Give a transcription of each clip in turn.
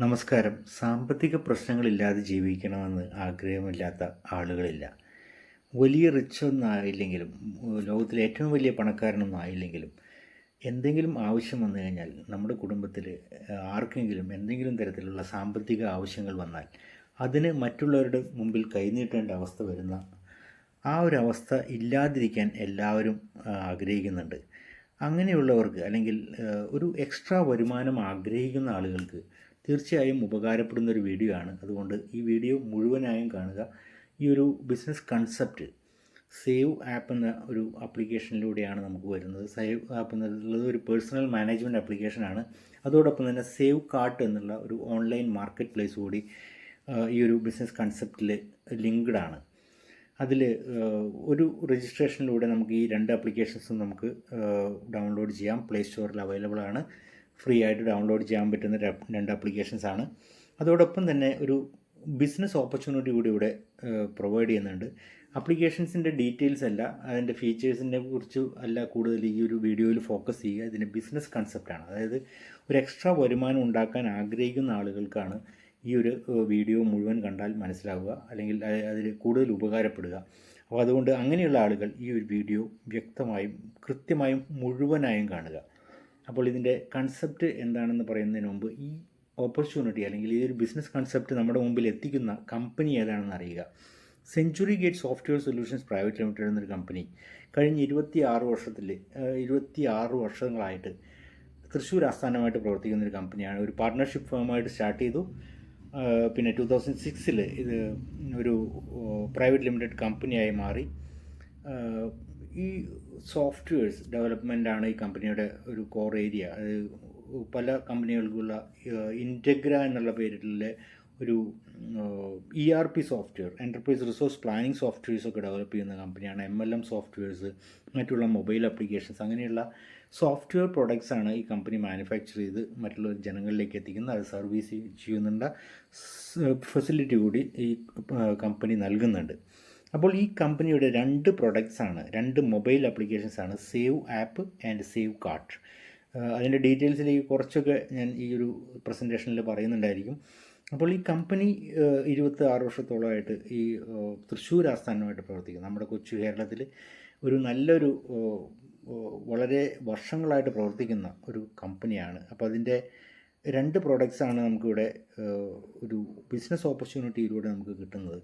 നമസ്കാരം. സാമ്പത്തിക പ്രശ്നങ്ങളില്ലാതെ ജീവിക്കണമെന്ന് ആഗ്രഹമില്ലാത്ത ആളുകളില്ല. വലിയ റിച്ചൊന്നും ആയില്ലെങ്കിലും, ലോകത്തിലെ ഏറ്റവും വലിയ പണക്കാരനൊന്നും ആയില്ലെങ്കിലും, എന്തെങ്കിലും ആവശ്യം വന്നു കഴിഞ്ഞാൽ നമ്മുടെ കുടുംബത്തിൽ ആർക്കെങ്കിലും എന്തെങ്കിലും തരത്തിലുള്ള സാമ്പത്തിക ആവശ്യങ്ങൾ വന്നാൽ അതിന് മറ്റുള്ളവരുടെ മുമ്പിൽ കൈനീട്ടേണ്ട അവസ്ഥ വരുന്ന ആ ഒരു അവസ്ഥ ഇല്ലാതിരിക്കാൻ എല്ലാവരും ആഗ്രഹിക്കുന്നുണ്ട്. അങ്ങനെയുള്ളവർക്ക് അല്ലെങ്കിൽ ഒരു എക്സ്ട്രാ വരുമാനം ആഗ്രഹിക്കുന്ന ആളുകൾക്ക് തീർച്ചയായും ഉപകാരപ്പെടുന്ന ഒരു വീഡിയോ ആണ്. അതുകൊണ്ട് ഈ വീഡിയോ മുഴുവനായും കാണുക. ഈ ഒരു ബിസിനസ് കൺസെപ്റ്റ് സേവ് ആപ്പ് എന്ന ഒരു ആപ്ലിക്കേഷനിലൂടെയാണ് നമുക്ക് വരുന്നത്. സേവ് ആപ്പ് എന്നുള്ളത് ഒരു പേഴ്സണൽ മാനേജ്മെൻറ്റ് ആപ്ലിക്കേഷനാണ്. അതോടൊപ്പം തന്നെ സേവ് കാർട്ട് എന്നുള്ള ഒരു ഓൺലൈൻ മാർക്കറ്റ് പ്ലേസ് കൂടി ഈ ഒരു ബിസിനസ് കൺസെപ്റ്റിൽ ലിങ്ക്ഡ് ആണ്. അതിൽ ഒരു രജിസ്ട്രേഷനിലൂടെ നമുക്ക് ഈ രണ്ട് ആപ്ലിക്കേഷൻസും നമുക്ക് ഡൗൺലോഡ് ചെയ്യാം. പ്ലേ സ്റ്റോറിൽ അവൈലബിൾ ആണ്. ഫ്രീ ആയിട്ട് ഡൗൺലോഡ് ചെയ്യാൻ പറ്റുന്ന രണ്ട് ആപ്ലിക്കേഷൻസ് ആണ്. അതോടൊപ്പം തന്നെ ഒരു ബിസിനസ് ഓപ്പർച്യൂണിറ്റി കൂടി ഇവിടെ പ്രൊവൈഡ് ചെയ്യുന്നുണ്ട്. ആപ്ലിക്കേഷൻസിൻ്റെ ഡീറ്റെയിൽസ് അല്ല, അതിൻ്റെ ഫീച്ചേഴ്സിനെ കുറിച്ച് അല്ല കൂടുതൽ ഈ ഒരു വീഡിയോയിൽ ഫോക്കസ് ചെയ്യുക. ഇതിൻ്റെ ബിസിനസ് കൺസെപ്റ്റാണ്. അതായത് ഒരു എക്സ്ട്രാ വരുമാനം ഉണ്ടാക്കാൻ ആഗ്രഹിക്കുന്ന ആളുകൾക്കാണ് ഈ ഒരു വീഡിയോ മുഴുവൻ കണ്ടാൽ മനസ്സിലാവുക, അല്ലെങ്കിൽ അതിൽ കൂടുതൽ ഉപകാരപ്പെടുക. അപ്പോൾ അതുകൊണ്ട് അങ്ങനെയുള്ള ആളുകൾ ഈ ഒരു വീഡിയോ വ്യക്തമായും കൃത്യമായും മുഴുവനായും കാണുക. അപ്പോൾ ഇതിൻ്റെ കൺസെപ്റ്റ് എന്താണെന്ന് പറയുന്നതിന് മുമ്പ് ഈ ഓപ്പർച്യൂണിറ്റി അല്ലെങ്കിൽ ഈ ഒരു ബിസിനസ് കൺസെപ്റ്റ് നമ്മുടെ മുമ്പിൽ എത്തിക്കുന്ന കമ്പനി ഏതാണെന്ന് അറിയുക. Century gate software solutions private limited എന്നൊരു കമ്പനി കഴിഞ്ഞ 26 വർഷങ്ങളായിട്ട് തൃശ്ശൂർ ആസ്ഥാനമായിട്ട് പ്രവർത്തിക്കുന്ന ഒരു കമ്പനിയാണ്. ഒരു പാർട്ട്ണർഷിപ്പ് ഫേമായിട്ട് സ്റ്റാർട്ട് ചെയ്തു. പിന്നെ 2006 ഇത് ഒരു പ്രൈവറ്റ് ലിമിറ്റഡ് കമ്പനിയായി മാറി. ഈ സോഫ്റ്റ്വെയർസ് ഡെവലപ്മെൻറ്റാണ് ഈ കമ്പനിയുടെ ഒരു കോർ ഏരിയ. അത് പല കമ്പനികൾക്കുള്ള ഇൻറ്റഗ്ര എന്നുള്ള പേരിലുള്ള ഒരു ERP software, enterprise resource planning സോഫ്റ്റ്വെയർസൊക്കെ ഡെവലപ്പ് ചെയ്യുന്ന കമ്പനിയാണ്. MLM സോഫ്റ്റ്വെയർസ്, മറ്റുള്ള മൊബൈൽ ആപ്ലിക്കേഷൻസ്, അങ്ങനെയുള്ള സോഫ്റ്റ്വെയർ പ്രൊഡക്ട്സാണ് ഈ കമ്പനി മാനുഫാക്ചർ ചെയ്ത് മറ്റുള്ള ജനങ്ങളിലേക്ക് എത്തിക്കുന്നത്. അത് സർവീസ് ചെയ്യുന്നുണ്ട്. ഫെസിലിറ്റി കൂടി ഈ കമ്പനി നൽകുന്നുണ്ട്. അപ്പോൾ ഈ കമ്പനിയുടെ രണ്ട് പ്രൊഡക്ട്സാണ്, രണ്ട് മൊബൈൽ ആപ്ലിക്കേഷൻസാണ് save app and save cart. അതിൻ്റെ ഡീറ്റെയിൽസിലേക്ക് കുറച്ചൊക്കെ ഞാൻ ഈ ഒരു പ്രസൻറ്റേഷനിൽ പറയുന്നുണ്ടായിരിക്കും. അപ്പോൾ ഈ കമ്പനി 26 വർഷത്തോളമായിട്ട് ഈ തൃശ്ശൂർ ആസ്ഥാനമായിട്ട് പ്രവർത്തിക്കുന്നു. നമ്മുടെ കൊച്ചു കേരളത്തിൽ ഒരു നല്ലൊരു വളരെ വർഷങ്ങളായിട്ട് പ്രവർത്തിക്കുന്ന ഒരു കമ്പനിയാണ്. അപ്പോൾ അതിൻ്റെ രണ്ട് പ്രോഡക്റ്റ്സാണ് നമുക്കിവിടെ ഒരു ബിസിനസ് ഓപ്പർച്യൂണിറ്റിയിലൂടെ നമുക്ക് കിട്ടുന്നത്.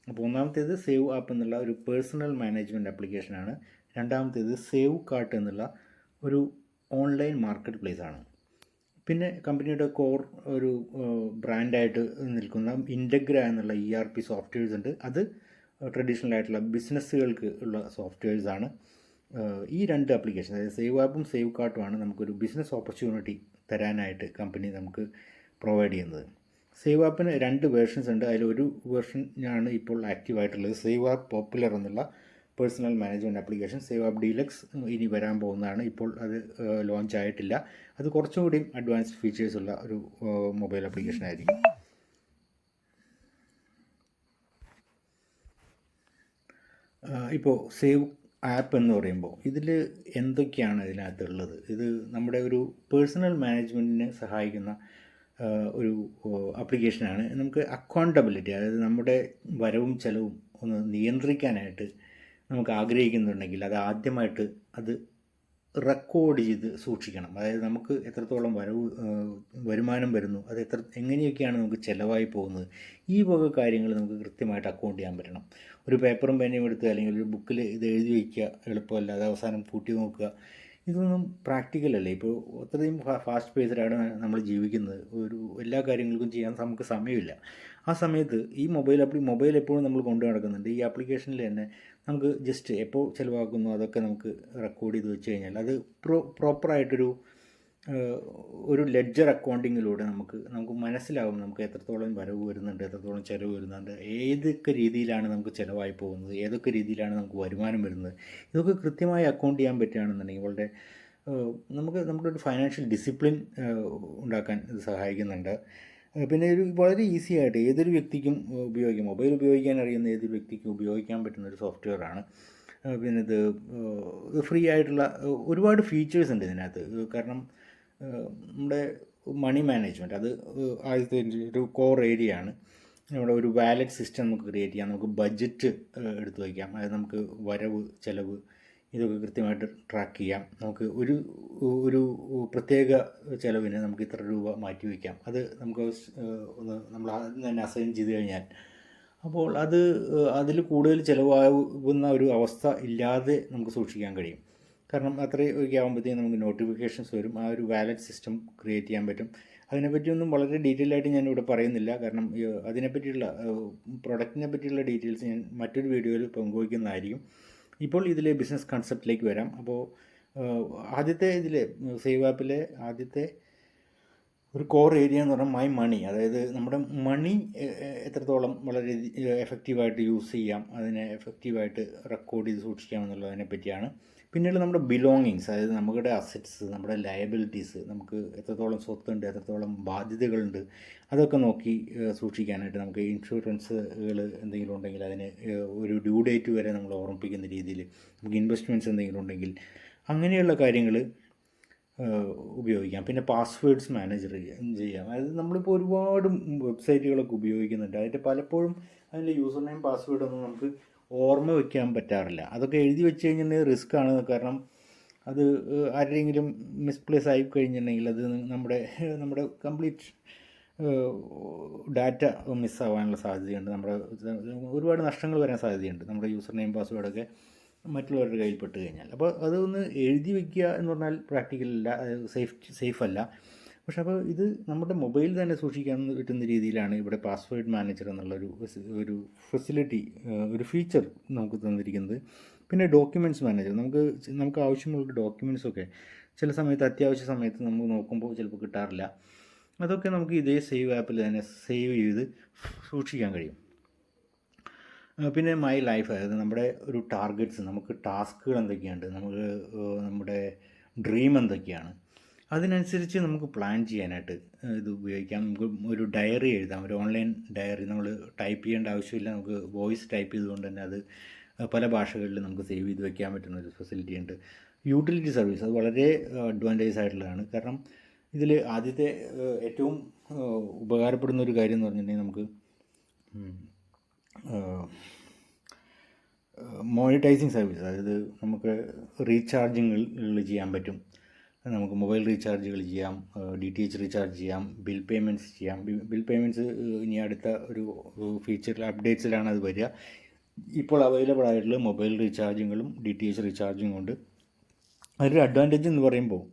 അപ്പോൾ ഒന്നാമത്തേത് സേവ് ആപ്പ് എന്നുള്ള ഒരു പേഴ്സണൽ മാനേജ്മെൻറ്റ് ആപ്ലിക്കേഷനാണ്. രണ്ടാമത്തേത് സേവ് കാർട്ട് എന്നുള്ള ഒരു ഓൺലൈൻ മാർക്കറ്റ് പ്ലേസ് ആണ്. പിന്നെ കമ്പനിയുടെ കോർ ഒരു ബ്രാൻഡായിട്ട് നിൽക്കുന്ന ഇൻറ്റഗ്ര എന്നുള്ള ERP സോഫ്റ്റ്വെയർസ് ഉണ്ട്. അത് ട്രഡീഷണൽ ആയിട്ടുള്ള ബിസിനസ്സുകൾക്ക് ഉള്ള സോഫ്റ്റ്വെയർസാണ്. ഈ രണ്ട് ആപ്ലിക്കേഷൻ, അതായത് സേവ് ആപ്പും സേവ് കാർട്ടുമാണ് നമുക്കൊരു ബിസിനസ് ഓപ്പർച്യൂണിറ്റി തരാനായിട്ട് കമ്പനി നമുക്ക് പ്രൊവൈഡ് ചെയ്യുന്നത്. സേവ് ആപ്പിന് രണ്ട് വേർഷൻസ് ഉണ്ട്. അതിലൊരു വേർഷൻ ആണ് ഇപ്പോൾ ആക്റ്റീവായിട്ടുള്ളത്, സേവ് ആപ്പ് പോപ്പുലർ എന്നുള്ള personal management application. Save app deluxe ഇനി വരാൻ പോകുന്നതാണ്. ഇപ്പോൾ അത് ലോഞ്ച് ആയിട്ടില്ല. അത് കുറച്ചുകൂടി അഡ്വാൻസ്ഡ് ഫീച്ചേഴ്സ് ഉള്ള ഒരു മൊബൈൽ ആപ്ലിക്കേഷൻ ആയിരിക്കും. ഇപ്പോൾ സേവ് ആപ്പ് എന്ന് പറയുമ്പോൾ ഇതിൽ എന്തൊക്കെയാണ് ഇതിനകത്തുള്ളത്? ഇത് നമ്മുടെ ഒരു പേഴ്സണൽ മാനേജ്മെൻറ്റിനെ സഹായിക്കുന്ന ഒരു ആപ്ലിക്കേഷനാണ്. നമുക്ക് അക്കൗണ്ടബിലിറ്റി, അതായത് നമ്മുടെ വരവും ചെലവും ഒന്ന് നിയന്ത്രിക്കാനായിട്ട് നമുക്ക് ആഗ്രഹിക്കുന്നുണ്ടെങ്കിൽ അത് ആദ്യമായിട്ട് അത് റെക്കോർഡ് ചെയ്ത് സൂക്ഷിക്കണം. അതായത് നമുക്ക് എത്രത്തോളം വരുമാനം വരുന്നു, അത് എങ്ങനെയൊക്കെയാണ് നമുക്ക് ചിലവായി പോകുന്നത്, ഈ വക കാര്യങ്ങൾ നമുക്ക് കൃത്യമായിട്ട് അക്കൗണ്ട് ചെയ്യാൻ പറ്റണം. ഒരു പേപ്പറും പേനയും എടുത്ത് അല്ലെങ്കിൽ ഒരു ബുക്കിൽ ഇത് എഴുതി വയ്ക്കുക എളുപ്പമല്ല. അത് അവസാനം കൂട്ടി നോക്കുക, ഇതൊന്നും പ്രാക്ടിക്കലല്ലേ. ഇപ്പോൾ അത്രയും ഫാസ്റ്റ് പേസ്ഡാണ് നമ്മൾ ജീവിക്കുന്നത്. എല്ലാ കാര്യങ്ങൾക്കും ചെയ്യാൻ നമുക്ക് സമയമില്ല. ആ സമയത്ത് ഈ മൊബൈൽ എപ്പോഴും നമ്മൾ കൊണ്ടു നടക്കുന്നുണ്ട്. ഈ ആപ്ലിക്കേഷനിൽ തന്നെ നമുക്ക് ജസ്റ്റ് എപ്പോൾ ചിലവാക്കുന്നു അതൊക്കെ നമുക്ക് റെക്കോർഡ് ചെയ്ത് വെച്ച് കഴിഞ്ഞാൽ അത് പ്രോപ്പറായിട്ടൊരു ഒരു ലെഡ്ജർ അക്കൗണ്ടിങ്ങിലൂടെ നമുക്ക് മനസ്സിലാവും നമുക്ക് എത്രത്തോളം വരവ് വരുന്നുണ്ട്, എത്രത്തോളം ചിലവ് വരുന്നുണ്ട്, ഏതൊക്കെ രീതിയിലാണ് നമുക്ക് ചിലവായി പോകുന്നത്, ഏതൊക്കെ രീതിയിലാണ് നമുക്ക് വരുമാനം വരുന്നത്. ഇതൊക്കെ കൃത്യമായി അക്കൗണ്ട് ചെയ്യാൻ പറ്റുകയാണെന്നുണ്ടെങ്കിൽ വളരെ നമ്മുടെ ഒരു ഫൈനാൻഷ്യൽ ഡിസിപ്ലിൻ ഉണ്ടാക്കാൻ ഇത് സഹായിക്കുന്നുണ്ട്. പിന്നെ ഒരു വളരെ ഈസി ആയിട്ട് ഏതൊരു വ്യക്തിക്കും ഉപയോഗിക്കാം. മൊബൈൽ ഉപയോഗിക്കാൻ അറിയുന്ന ഏതൊരു വ്യക്തിക്കും ഉപയോഗിക്കാൻ പറ്റുന്ന ഒരു സോഫ്റ്റ്വെയറാണ്. പിന്നെ ഇത് ഫ്രീ ആയിട്ടുള്ള ഒരുപാട് ഫീച്ചേഴ്സ് ഉണ്ട് ഇതിനകത്ത്. കാരണം നമ്മുടെ മണി മാനേജ്മെൻറ്റ്, അത് ആദ്യത്തെ ഒരു കോർ ഏരിയ ആണ്. നമ്മുടെ ഒരു വാലറ്റ് സിസ്റ്റം നമുക്ക് ക്രിയേറ്റ് ചെയ്യാം, നമുക്ക് ബഡ്ജറ്റ് എടുത്തു വയ്ക്കാം, അതായത് നമുക്ക് വരവ് ചിലവ് ഇതൊക്കെ കൃത്യമായിട്ട് ട്രാക്ക് ചെയ്യാം. നമുക്ക് ഒരു ഒരു പ്രത്യേക ചിലവിന് നമുക്ക് ഇത്ര രൂപ മാറ്റി വയ്ക്കാം. അത് നമുക്ക് ഒന്ന് നമ്മൾ ആദ്യം തന്നെ അസൈൻ ചെയ്ത് കഴിഞ്ഞാൽ അപ്പോൾ അത് അതിൽ കൂടുതൽ ചിലവാകുന്ന ഒരു അവസ്ഥ ഇല്ലാതെ നമുക്ക് സൂക്ഷിക്കാൻ കഴിയും. കാരണം അത്രയൊക്കെ ആകുമ്പോഴത്തേക്കും നമുക്ക് നോട്ടിഫിക്കേഷൻസ് വരും, ആ ഒരു വാലറ്റ് സിസ്റ്റം ക്രിയേറ്റ് ചെയ്യാൻ പറ്റും. അതിനെപ്പറ്റിയൊന്നും വളരെ ഡീറ്റെയിൽ ആയിട്ട് ഞാനിവിടെ പറയുന്നില്ല, കാരണം അതിനെപ്പറ്റിയുള്ള പ്രൊഡക്റ്റിനെ പറ്റിയുള്ള ഡീറ്റെയിൽസ് ഞാൻ മറ്റൊരു വീഡിയോയിൽ പങ്കുവയ്ക്കുന്നതായിരിക്കും. ഇപ്പോൾ ഇതിലെ ബിസിനസ് കൺസെപ്റ്റിലേക്ക് വരാം. അപ്പോൾ ആദ്യത്തെ ഇതിൽ സേവ് ആപ്പിലെ ആദ്യത്തെ ഒരു കോർ ഏരിയ എന്ന് പറഞ്ഞാൽ മൈ മണി, അതായത് നമ്മുടെ മണി എത്രത്തോളം വളരെ എഫക്റ്റീവായിട്ട് യൂസ് ചെയ്യാം, അതിനെ എഫക്റ്റീവായിട്ട് റെക്കോർഡ് ചെയ്ത് സൂക്ഷിക്കാം എന്നുള്ളതിനെ പറ്റിയാണ്. പിന്നീട് നമ്മുടെ ബിലോങ്ങിങ്സ്, അതായത് നമ്മുടെ അസറ്റ്സ്, നമ്മുടെ ലയബിലിറ്റീസ്, നമുക്ക് എത്രത്തോളം സ്വത്തുണ്ട്, എത്രത്തോളം ബാധ്യതകളുണ്ട്, അതൊക്കെ നോക്കി സൂക്ഷിക്കാനായിട്ട് നമുക്ക് ഇൻഷുറൻസുകൾ എന്തെങ്കിലും ഉണ്ടെങ്കിൽ അതിന് ഒരു ഡ്യൂ ഡേറ്റ് വരെ നമ്മൾ ഓർമ്മിപ്പിക്കുന്ന രീതിയിൽ, നമുക്ക് ഇൻവെസ്റ്റ്മെൻറ്റ്സ് എന്തെങ്കിലും ഉണ്ടെങ്കിൽ അങ്ങനെയുള്ള കാര്യങ്ങൾ ഉപയോഗിക്കാം. പിന്നെ പാസ്വേഡ്സ് മാനേജർ ചെയ്യാം. അതായത് നമ്മളിപ്പോൾ ഒരുപാട് വെബ്സൈറ്റുകളൊക്കെ ഉപയോഗിക്കുന്നുണ്ട്, അതിൻ്റെ പലപ്പോഴും അതിൻ്റെ യൂസർ നെയിം പാസ്വേഡ് ഒന്നും നമുക്ക് ഓർമ്മ വയ്ക്കാൻ പറ്റാറില്ല. അതൊക്കെ എഴുതി വെച്ച് കഴിഞ്ഞിട്ടുണ്ടെങ്കിൽ റിസ്ക് ആണ്, കാരണം അത് ആരുടെയെങ്കിലും മിസ്പ്ലേസ് ആയി കഴിഞ്ഞിട്ടുണ്ടെങ്കിൽ അത് നമ്മുടെ കംപ്ലീറ്റ് ഡാറ്റ മിസ്സാവാനുള്ള സാധ്യതയുണ്ട്, നമ്മുടെ ഒരുപാട് നഷ്ടങ്ങൾ വരാൻ സാധ്യതയുണ്ട് നമ്മുടെ യൂസർ നെയിം പാസ്വേഡൊക്കെ മറ്റുള്ളവരുടെ കയ്യിൽപ്പെട്ട് കഴിഞ്ഞാൽ. അപ്പോൾ അതൊന്ന് എഴുതി വയ്ക്കുക എന്ന് പറഞ്ഞാൽ പ്രാക്ടിക്കലല്ല, സേഫ് അല്ല. പക്ഷെ അപ്പോൾ ഇത് നമ്മുടെ മൊബൈലിൽ തന്നെ സൂക്ഷിക്കാൻ പറ്റുന്ന രീതിയിലാണ് ഇവിടെ പാസ്വേഡ് മാനേജർ ഒരു ഫെസിലിറ്റി, ഒരു ഫീച്ചർ നമുക്ക് തന്നിരിക്കുന്നത്. പിന്നെ ഡോക്യുമെൻറ്റ്സ് മാനേജർ, നമുക്ക് ആവശ്യമുള്ള ഡോക്യുമെൻറ്റ്സൊക്കെ ചില സമയത്ത് അത്യാവശ്യ സമയത്ത് നമുക്ക് നോക്കുമ്പോൾ ചിലപ്പോൾ കിട്ടാറില്ല. അതൊക്കെ നമുക്ക് ഇതേ സേവ് ആപ്പിൽ തന്നെ സേവ് ചെയ്ത് സൂക്ഷിക്കാൻ കഴിയും. പിന്നെ മൈ ലൈഫ്, അതായത് നമ്മുടെ ഒരു ടാർഗറ്റ്സ്, നമുക്ക് ടാസ്കുകൾ എന്തൊക്കെയുണ്ട്, നമ്മുടെ ഡ്രീം എന്തൊക്കെയാണ്, അതിനനുസരിച്ച് നമുക്ക് പ്ലാൻ ചെയ്യാനായിട്ട് ഇത് ഉപയോഗിക്കാം. നമുക്ക് ഒരു ഡയറി എഴുതാം, ഒരു ഓൺലൈൻ ഡയറി. നമ്മൾ ടൈപ്പ് ചെയ്യേണ്ട ആവശ്യമില്ല, നമുക്ക് വോയിസ് ടൈപ്പ് ചെയ്തുകൊണ്ട് തന്നെ അത് പല ഭാഷകളിൽ നമുക്ക് സേവ് ചെയ്ത് വയ്ക്കാൻ പറ്റുന്ന ഒരു ഫെസിലിറ്റി ഉണ്ട്. യൂട്ടിലിറ്റി സർവീസ്, അത് വളരെ അഡ്വാൻറ്റേജ് ആയിട്ടുള്ളതാണ്. കാരണം ഇതിൽ ആദ്യത്തെ ഏറ്റവും ഉപകാരപ്പെടുന്ന ഒരു കാര്യം എന്ന് പറഞ്ഞിട്ടുണ്ടെങ്കിൽ നമുക്ക് മോണിറ്റൈസിങ് സർവീസ്, അതായത് നമുക്ക് റീചാർജിങ്ങൾ ചെയ്യാൻ പറ്റും. നമുക്ക് മൊബൈൽ റീചാർജുകൾ ചെയ്യാം, DTH റീചാർജ് ചെയ്യാം, ബിൽ പേയ്മെൻറ്റ്സ് ചെയ്യാം. ബിൽ പേയ്മെൻറ്റ്സ് ഇനി അടുത്ത ഒരു ഫീച്ചറിൽ അപ്ഡേറ്റ്സിലാണ് അത് വരിക. ഇപ്പോൾ അവൈലബിൾ ആയിട്ടുള്ള മൊബൈൽ റീചാർജിങ്ങുകളും DTH റീചാർജിങ്ങും ഉണ്ട്. അതിൻ്റെ അഡ്വാൻറ്റേജ് എന്ന് പറയുമ്പോൾ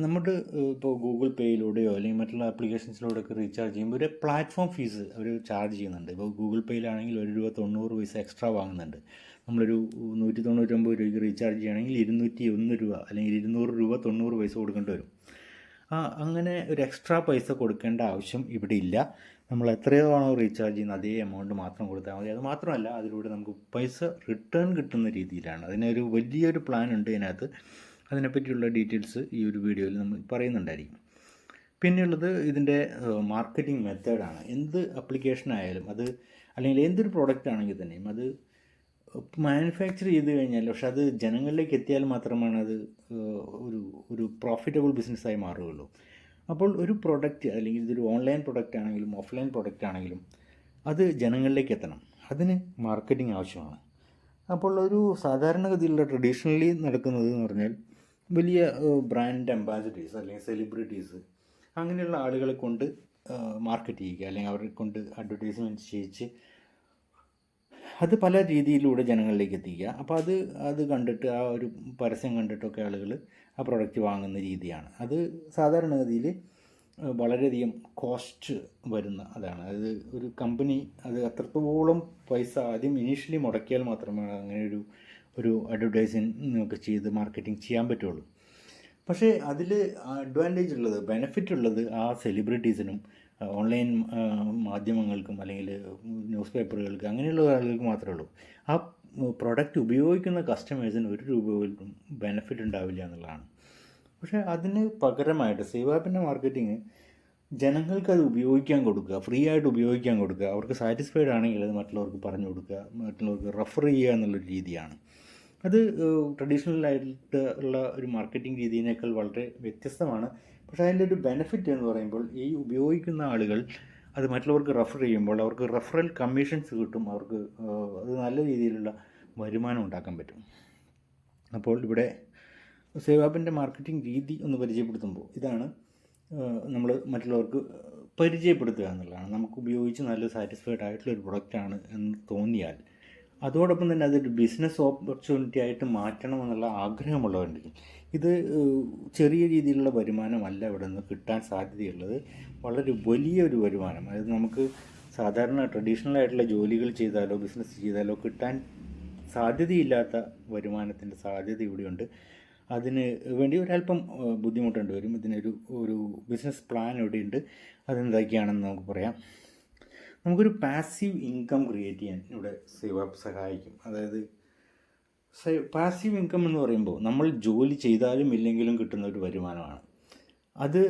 നമ്മുടെ ഇപ്പോൾ ഗൂഗിൾ പേയിലൂടെയോ അല്ലെങ്കിൽ മറ്റുള്ള ആപ്ലിക്കേഷൻസിലൂടെയൊക്കെ റീചാർജ് ചെയ്യുമ്പോൾ ഒരു പ്ലാറ്റ്ഫോം ഫീസ് അവർ ചാർജ് ചെയ്യുന്നുണ്ട്. ഇപ്പോൾ ഗൂഗിൾ പേയിലാണെങ്കിൽ ₹1.90 എക്സ്ട്രാ വാങ്ങുന്നുണ്ട്. നമ്മളൊരു 199 രൂപയ്ക്ക് റീചാർജ് ചെയ്യുകയാണെങ്കിൽ 201 രൂപ അല്ലെങ്കിൽ 200 രൂപ 90 പൈസ കൊടുക്കേണ്ടി വരും. അങ്ങനെ ഒരു എക്സ്ട്രാ പൈസ കൊടുക്കേണ്ട ആവശ്യം ഇവിടെ ഇല്ല. നമ്മൾ എത്രയാണോ റീചാർജ് ചെയ്യുന്നത് അതേ എമൗണ്ട് മാത്രം കൊടുത്താൽ മതി. അത് മാത്രമല്ല, അതിലൂടെ നമുക്ക് പൈസ റിട്ടേൺ കിട്ടുന്ന രീതിയിലാണ്. അതിനൊരു വലിയൊരു പ്ലാൻ ഉണ്ട് ഇതിനകത്ത്. അതിനെപ്പറ്റിയുള്ള ഡീറ്റെയിൽസ് ഈ ഒരു വീഡിയോയിൽ നമ്മൾ പറയുന്നുണ്ടായിരിക്കും. പിന്നെയുള്ളത് ഇതിൻ്റെ മാർക്കറ്റിംഗ് മെത്തേഡാണ്. എന്ത് ആപ്ലിക്കേഷൻ ആയാലും അത്, അല്ലെങ്കിൽ എന്തൊരു പ്രോഡക്റ്റ് ആണെങ്കിൽ തന്നെയും അത് മാനുഫാക്ചർ ചെയ്ത് കഴിഞ്ഞാൽ, പക്ഷെ അത് ജനങ്ങളിലേക്ക് എത്തിയാൽ മാത്രമാണ് അത് ഒരു പ്രോഫിറ്റബിൾ ബിസിനസ്സായി മാറുകയുള്ളൂ. അപ്പോൾ ഒരു പ്രൊഡക്റ്റ്, അല്ലെങ്കിൽ ഇതൊരു ഓൺലൈൻ പ്രൊഡക്റ്റ് ആണെങ്കിലും ഓഫ്ലൈൻ പ്രൊഡക്റ്റ് ആണെങ്കിലും അത് ജനങ്ങളിലേക്ക് എത്തണം. അതിന് മാർക്കറ്റിംഗ് ആവശ്യമാണ്. അപ്പോൾ ഒരു സാധാരണഗതിയിലുള്ള ട്രഡീഷണലി നടക്കുന്നത് എന്ന് പറഞ്ഞാൽ വലിയ ബ്രാൻഡ് അംബാസിഡേഴ്സ് അല്ലെങ്കിൽ സെലിബ്രിറ്റീസ് അങ്ങനെയുള്ള ആളുകളെ കൊണ്ട് മാർക്കറ്റ് ചെയ്യുക, അല്ലെങ്കിൽ അവരെ കൊണ്ട് അഡ്വർടൈസ്മെൻറ്റ് ചെയ്യിച്ച് അത് പല രീതിയിലൂടെ ജനങ്ങളിലേക്ക് എത്തിക്കുക. അപ്പോൾ അത് കണ്ടിട്ട്, ആ ഒരു പരസ്യം കണ്ടിട്ടൊക്കെ ആളുകൾ ആ പ്രൊഡക്റ്റ് വാങ്ങുന്ന രീതിയാണ്. അത് സാധാരണഗതിയിൽ വളരെയധികം കോസ്റ്റ് വരുന്ന അതാണ്. അതായത് ഒരു കമ്പനി അത് അത്രത്തോളം പൈസ ആദ്യം ഇനീഷ്യലി മുടക്കിയാൽ മാത്രമാണ് അങ്ങനെ ഒരു അഡ്വർടൈസിങ് ഒക്കെ ചെയ്ത് മാർക്കറ്റിംഗ് ചെയ്യാൻ പറ്റുള്ളൂ. പക്ഷേ അതിൽ അഡ്വാൻറ്റേജ് ഉള്ളത്, ബെനിഫിറ്റ് ഉള്ളത് ആ സെലിബ്രിറ്റീസിനും ഓൺലൈൻ മാധ്യമങ്ങൾക്കും അല്ലെങ്കിൽ ന്യൂസ് പേപ്പറുകൾക്ക് അങ്ങനെയുള്ള ആളുകൾക്ക് മാത്രമേ ഉള്ളൂ. ആ പ്രൊഡക്റ്റ് ഉപയോഗിക്കുന്ന കസ്റ്റമേഴ്സിന് ₹1 പോലും ബെനിഫിറ്റ് ഉണ്ടാവില്ല എന്നുള്ളതാണ്. പക്ഷേ അതിന് പകരമായിട്ട് സേവ് ആപ്പിൻ്റെ മാർക്കറ്റിംഗ് ജനങ്ങൾക്ക് അത് ഉപയോഗിക്കാൻ കൊടുക്കുക, ഫ്രീ ആയിട്ട് ഉപയോഗിക്കാൻ കൊടുക്കുക. അവർക്ക് സാറ്റിസ്ഫൈഡ് ആണെങ്കിൽ അത് മറ്റുള്ളവർക്ക് പറഞ്ഞു കൊടുക്കുക, മറ്റുള്ളവർക്ക് റെഫർ ചെയ്യുക എന്നുള്ളൊരു രീതിയാണ്. അത് ട്രഡീഷണലായിട്ട് ഉള്ള ഒരു മാർക്കറ്റിംഗ് രീതിയിനേക്കാൾ വളരെ വ്യത്യസ്തമാണ്. പക്ഷേ അതിൻ്റെ ഒരു ബെനിഫിറ്റ് എന്ന് പറയുമ്പോൾ ഈ ഉപയോഗിക്കുന്ന ആളുകൾ അത് മറ്റുള്ളവർക്ക് റെഫർ ചെയ്യുമ്പോൾ അവർക്ക് റെഫറൽ കമ്മീഷൻസ് കിട്ടും. അവർക്ക് അത് നല്ല രീതിയിലുള്ള വരുമാനം ഉണ്ടാക്കാൻ പറ്റും. അപ്പോൾ ഇവിടെ സേവ് ആപ്പിൻ്റെ മാർക്കറ്റിംഗ് രീതി ഒന്ന് പരിചയപ്പെടുത്തുമ്പോൾ ഇതാണ് നമ്മൾ മറ്റുള്ളവർക്ക് പരിചയപ്പെടുത്തുക എന്നുള്ളതാണ്. നമുക്ക് ഉപയോഗിച്ച് നല്ല സാറ്റിസ്ഫൈഡ് ആയിട്ടുള്ള ഒരു പ്രൊഡക്റ്റാണ് എന്ന് തോന്നിയാൽ അതോടൊപ്പം തന്നെ അതൊരു ബിസിനസ് ഓപ്പർച്യൂണിറ്റി ആയിട്ട് മാറ്റണമെന്നുള്ള ആഗ്രഹമുള്ളവരുണ്ടെങ്കിൽ ഇത് ചെറിയ രീതിയിലുള്ള വരുമാനമല്ല ഇവിടെ നിന്ന് കിട്ടാൻ സാധ്യതയുള്ളത്. വളരെ വലിയൊരു വരുമാനം, അതായത് നമുക്ക് സാധാരണ ട്രഡീഷണൽ ആയിട്ടുള്ള ജോലികൾ ചെയ്താലോ ബിസിനസ് ചെയ്താലോ കിട്ടാൻ സാധ്യതയില്ലാത്ത വരുമാനത്തിൻ്റെ സാധ്യത ഇവിടെയുണ്ട്. അതിന് വേണ്ടി ഒരല്പം ബുദ്ധിമുട്ടേണ്ടി വരും. ഒരു ബിസിനസ് പ്ലാൻ ഇവിടെയുണ്ട്. അതെന്തൊക്കെയാണെന്ന് നമുക്ക് പറയാം. നമുക്കൊരു പാസീവ് ഇൻകം ക്രിയേറ്റ് ചെയ്യാൻ ഇവിടെ സേവ് ആപ്പ് സഹായിക്കും. അതായത് പാസീവ് ഇൻകം എന്ന് പറയുമ്പോൾ നമ്മൾ ജോലി ചെയ്താലും ഇല്ലെങ്കിലും കിട്ടുന്ന ഒരു വരുമാനമാണ്. അത്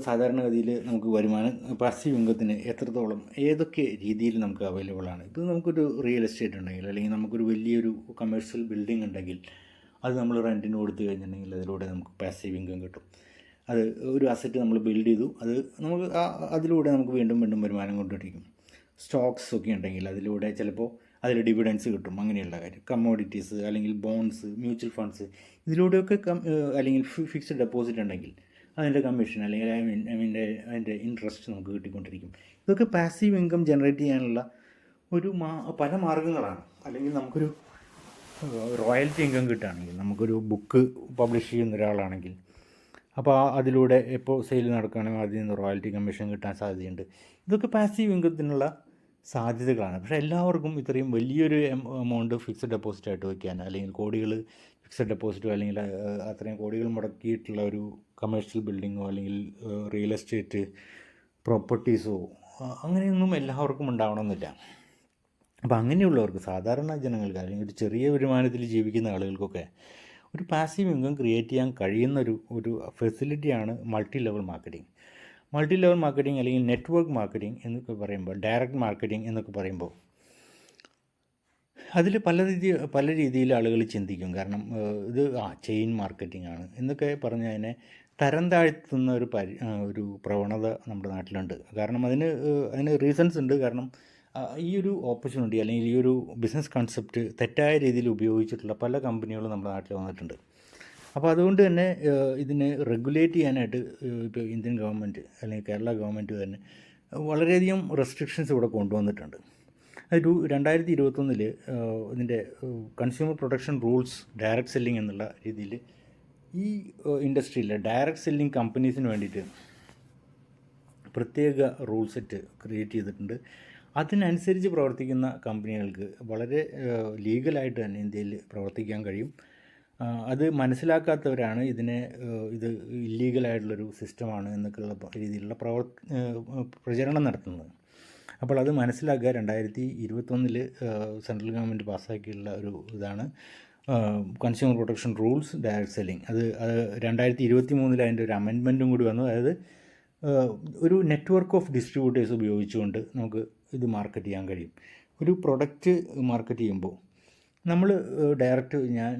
സാധാരണഗതിയിൽ നമുക്ക് പാസീവ് ഇൻകത്തിന് എത്രത്തോളം ഏതൊക്കെ രീതിയിൽ നമുക്ക് അവൈലബിൾ ആണ്. ഇപ്പോൾ നമുക്കൊരു റിയൽ എസ്റ്റേറ്റ് ഉണ്ടെങ്കിൽ, അല്ലെങ്കിൽ നമുക്കൊരു വലിയൊരു കമേഴ്ഷ്യൽ ബിൽഡിംഗ് ഉണ്ടെങ്കിൽ അത് നമ്മൾ റെൻറ്റിന് കൊടുത്തു കഴിഞ്ഞിട്ടുണ്ടെങ്കിൽ അതിലൂടെ നമുക്ക് പാസീവ് ഇൻകം കിട്ടും. അത് ഒരു അസറ്റ് നമ്മൾ ബിൽഡ് ചെയ്തു, അത് നമുക്ക് അതിലൂടെ നമുക്ക് വീണ്ടും വീണ്ടും വരുമാനം കൊണ്ടുവരിക്കും. സ്റ്റോക്സ് ഒക്കെ ഉണ്ടെങ്കിൽ അതിലൂടെ ചിലപ്പോൾ അതിൽ ഡിവിഡൻസ് കിട്ടും. അങ്ങനെയുള്ള കാര്യം, കമ്മോഡിറ്റീസ് അല്ലെങ്കിൽ ബോൺസ്, മ്യൂച്വൽ ഫണ്ട്സ്, ഇതിലൂടെയൊക്കെ അല്ലെങ്കിൽ ഫിക്സ്ഡ് ഡെപ്പോസിറ്റ് ഉണ്ടെങ്കിൽ അതിൻ്റെ കമ്മീഷൻ അല്ലെങ്കിൽ അതിൻ്റെ ഇൻട്രസ്റ്റ് നമുക്ക് കിട്ടിക്കൊണ്ടിരിക്കും. ഇതൊക്കെ പാസീവ് ഇൻകം ജനറേറ്റ് ചെയ്യാനുള്ള പല മാർഗ്ഗങ്ങളാണ്. അല്ലെങ്കിൽ നമുക്കൊരു റോയൽറ്റി ഇൻകം കിട്ടുകയാണെങ്കിൽ, നമുക്കൊരു ബുക്ക് പബ്ലിഷ് ചെയ്യുന്ന ഒരാളാണെങ്കിൽ അപ്പോൾ അതിലൂടെ എപ്പോൾ സെയിൽ നടക്കുകയാണെങ്കിൽ അതിൽ നിന്ന് റോയൽറ്റി കമ്മീഷൻ കിട്ടാൻ സാധ്യതയുണ്ട്. ഇതൊക്കെ പാസീവ് ഇൻകത്തിനുള്ള സാധ്യതകളാണ്. പക്ഷേ എല്ലാവർക്കും ഇത്രയും വലിയൊരു എമൗണ്ട് ഫിക്സഡ് ഡെപ്പോസിറ്റായിട്ട് വയ്ക്കാൻ, അല്ലെങ്കിൽ കോടികൾ ഫിക്സഡ് ഡെപ്പോസിറ്റോ അല്ലെങ്കിൽ അത്രയും കോടികൾ മുടക്കിയിട്ടുള്ള ഒരു കമേഴ്ഷ്യൽ ബിൽഡിങ്ങോ അല്ലെങ്കിൽ റിയൽ എസ്റ്റേറ്റ് പ്രോപ്പർട്ടീസോ അങ്ങനെയൊന്നും എല്ലാവർക്കും ഉണ്ടാവണമെന്നില്ല. അപ്പോൾ അങ്ങനെയുള്ളവർക്ക്, സാധാരണ ജനങ്ങൾക്ക് അല്ലെങ്കിൽ ഒരു ചെറിയ വരുമാനത്തിൽ ജീവിക്കുന്ന ആളുകൾക്കൊക്കെ ഒരു പാസീവ് ഇൻകം ക്രിയേറ്റ് ചെയ്യാൻ കഴിയുന്ന ഒരു ഫെസിലിറ്റിയാണ് multi level marketing. Multi level marketing അല്ലെങ്കിൽ നെറ്റ്വർക്ക് മാർക്കറ്റിംഗ് എന്നൊക്കെ പറയുമ്പോൾ, ഡയറക്റ്റ് മാർക്കറ്റിംഗ് എന്നൊക്കെ പറയുമ്പോൾ അതിൽ പല രീതിയിൽ ആളുകൾ ചിന്തിക്കും. കാരണം ഇത് ചെയിൻ മാർക്കറ്റിംഗ് ആണ് എന്നൊക്കെ പറഞ്ഞ് അതിനെ തരം താഴ്ത്തുന്ന ഒരു പ്രവണത നമ്മുടെ നാട്ടിലുണ്ട്. കാരണം അതിന് റീസൺസ് ഉണ്ട്. കാരണം ഈ ഒരു ഓപ്പർച്യൂണിറ്റി അല്ലെങ്കിൽ ഈ ഒരു ബിസിനസ് കൺസെപ്റ്റ് തെറ്റായ രീതിയിൽ ഉപയോഗിച്ചിട്ടുള്ള പല കമ്പനികളും നമ്മുടെ നാട്ടിൽ വന്നിട്ടുണ്ട്. അപ്പോൾ അതുകൊണ്ട് തന്നെ ഇതിനെ റെഗുലേറ്റ് ചെയ്യാനായിട്ട് ഇപ്പോൾ ഇന്ത്യൻ ഗവൺമെൻറ് അല്ലെങ്കിൽ കേരള ഗവൺമെൻറ് തന്നെ വളരെയധികം റെസ്ട്രിക്ഷൻസ് ഇവിടെ കൊണ്ടുവന്നിട്ടുണ്ട്. അത് 2021 ഇതിൻ്റെ consumer protection rules direct selling എന്നുള്ള രീതിയിൽ ഈ ഇൻഡസ്ട്രിയിൽ ഡയറക്റ്റ് സെല്ലിംഗ് കമ്പനീസിന് വേണ്ടിയിട്ട് പ്രത്യേക റൂൾ സെറ്റ് ക്രിയേറ്റ് ചെയ്തിട്ടുണ്ട്. അതിനനുസരിച്ച് പ്രവർത്തിക്കുന്ന കമ്പനികൾക്ക് വളരെ ലീഗലായിട്ട് തന്നെ ഇന്ത്യയിൽ പ്രവർത്തിക്കാൻ കഴിയും. അത് മനസ്സിലാക്കാത്തവരാണ് ഇത് ഇല്ലീഗലായിട്ടുള്ളൊരു സിസ്റ്റമാണ് എന്നൊക്കെയുള്ള രീതിയിലുള്ള പ്രചരണം നടത്തുന്നത്. അപ്പോൾ അത് മനസ്സിലാക്കുക. 2021 സെൻട്രൽ ഗവൺമെൻറ് പാസ്സാക്കിയുള്ള ഒരു ഇതാണ് consumer protection rules direct selling. അത് 2023 അതിൻ്റെ ഒരു അമെൻമെൻറ്റും കൂടി വന്നു. അതായത് ഒരു നെറ്റ്വർക്ക് ഓഫ് ഡിസ്ട്രിബ്യൂട്ടേഴ്സ് ഉപയോഗിച്ചുകൊണ്ട് നമുക്ക് ഇത് മാർക്കറ്റ് ചെയ്യാൻ കഴിയും. ഒരു പ്രൊഡക്റ്റ് മാർക്കറ്റ് ചെയ്യുമ്പോൾ നമ്മൾ ഡയറക്റ്റ്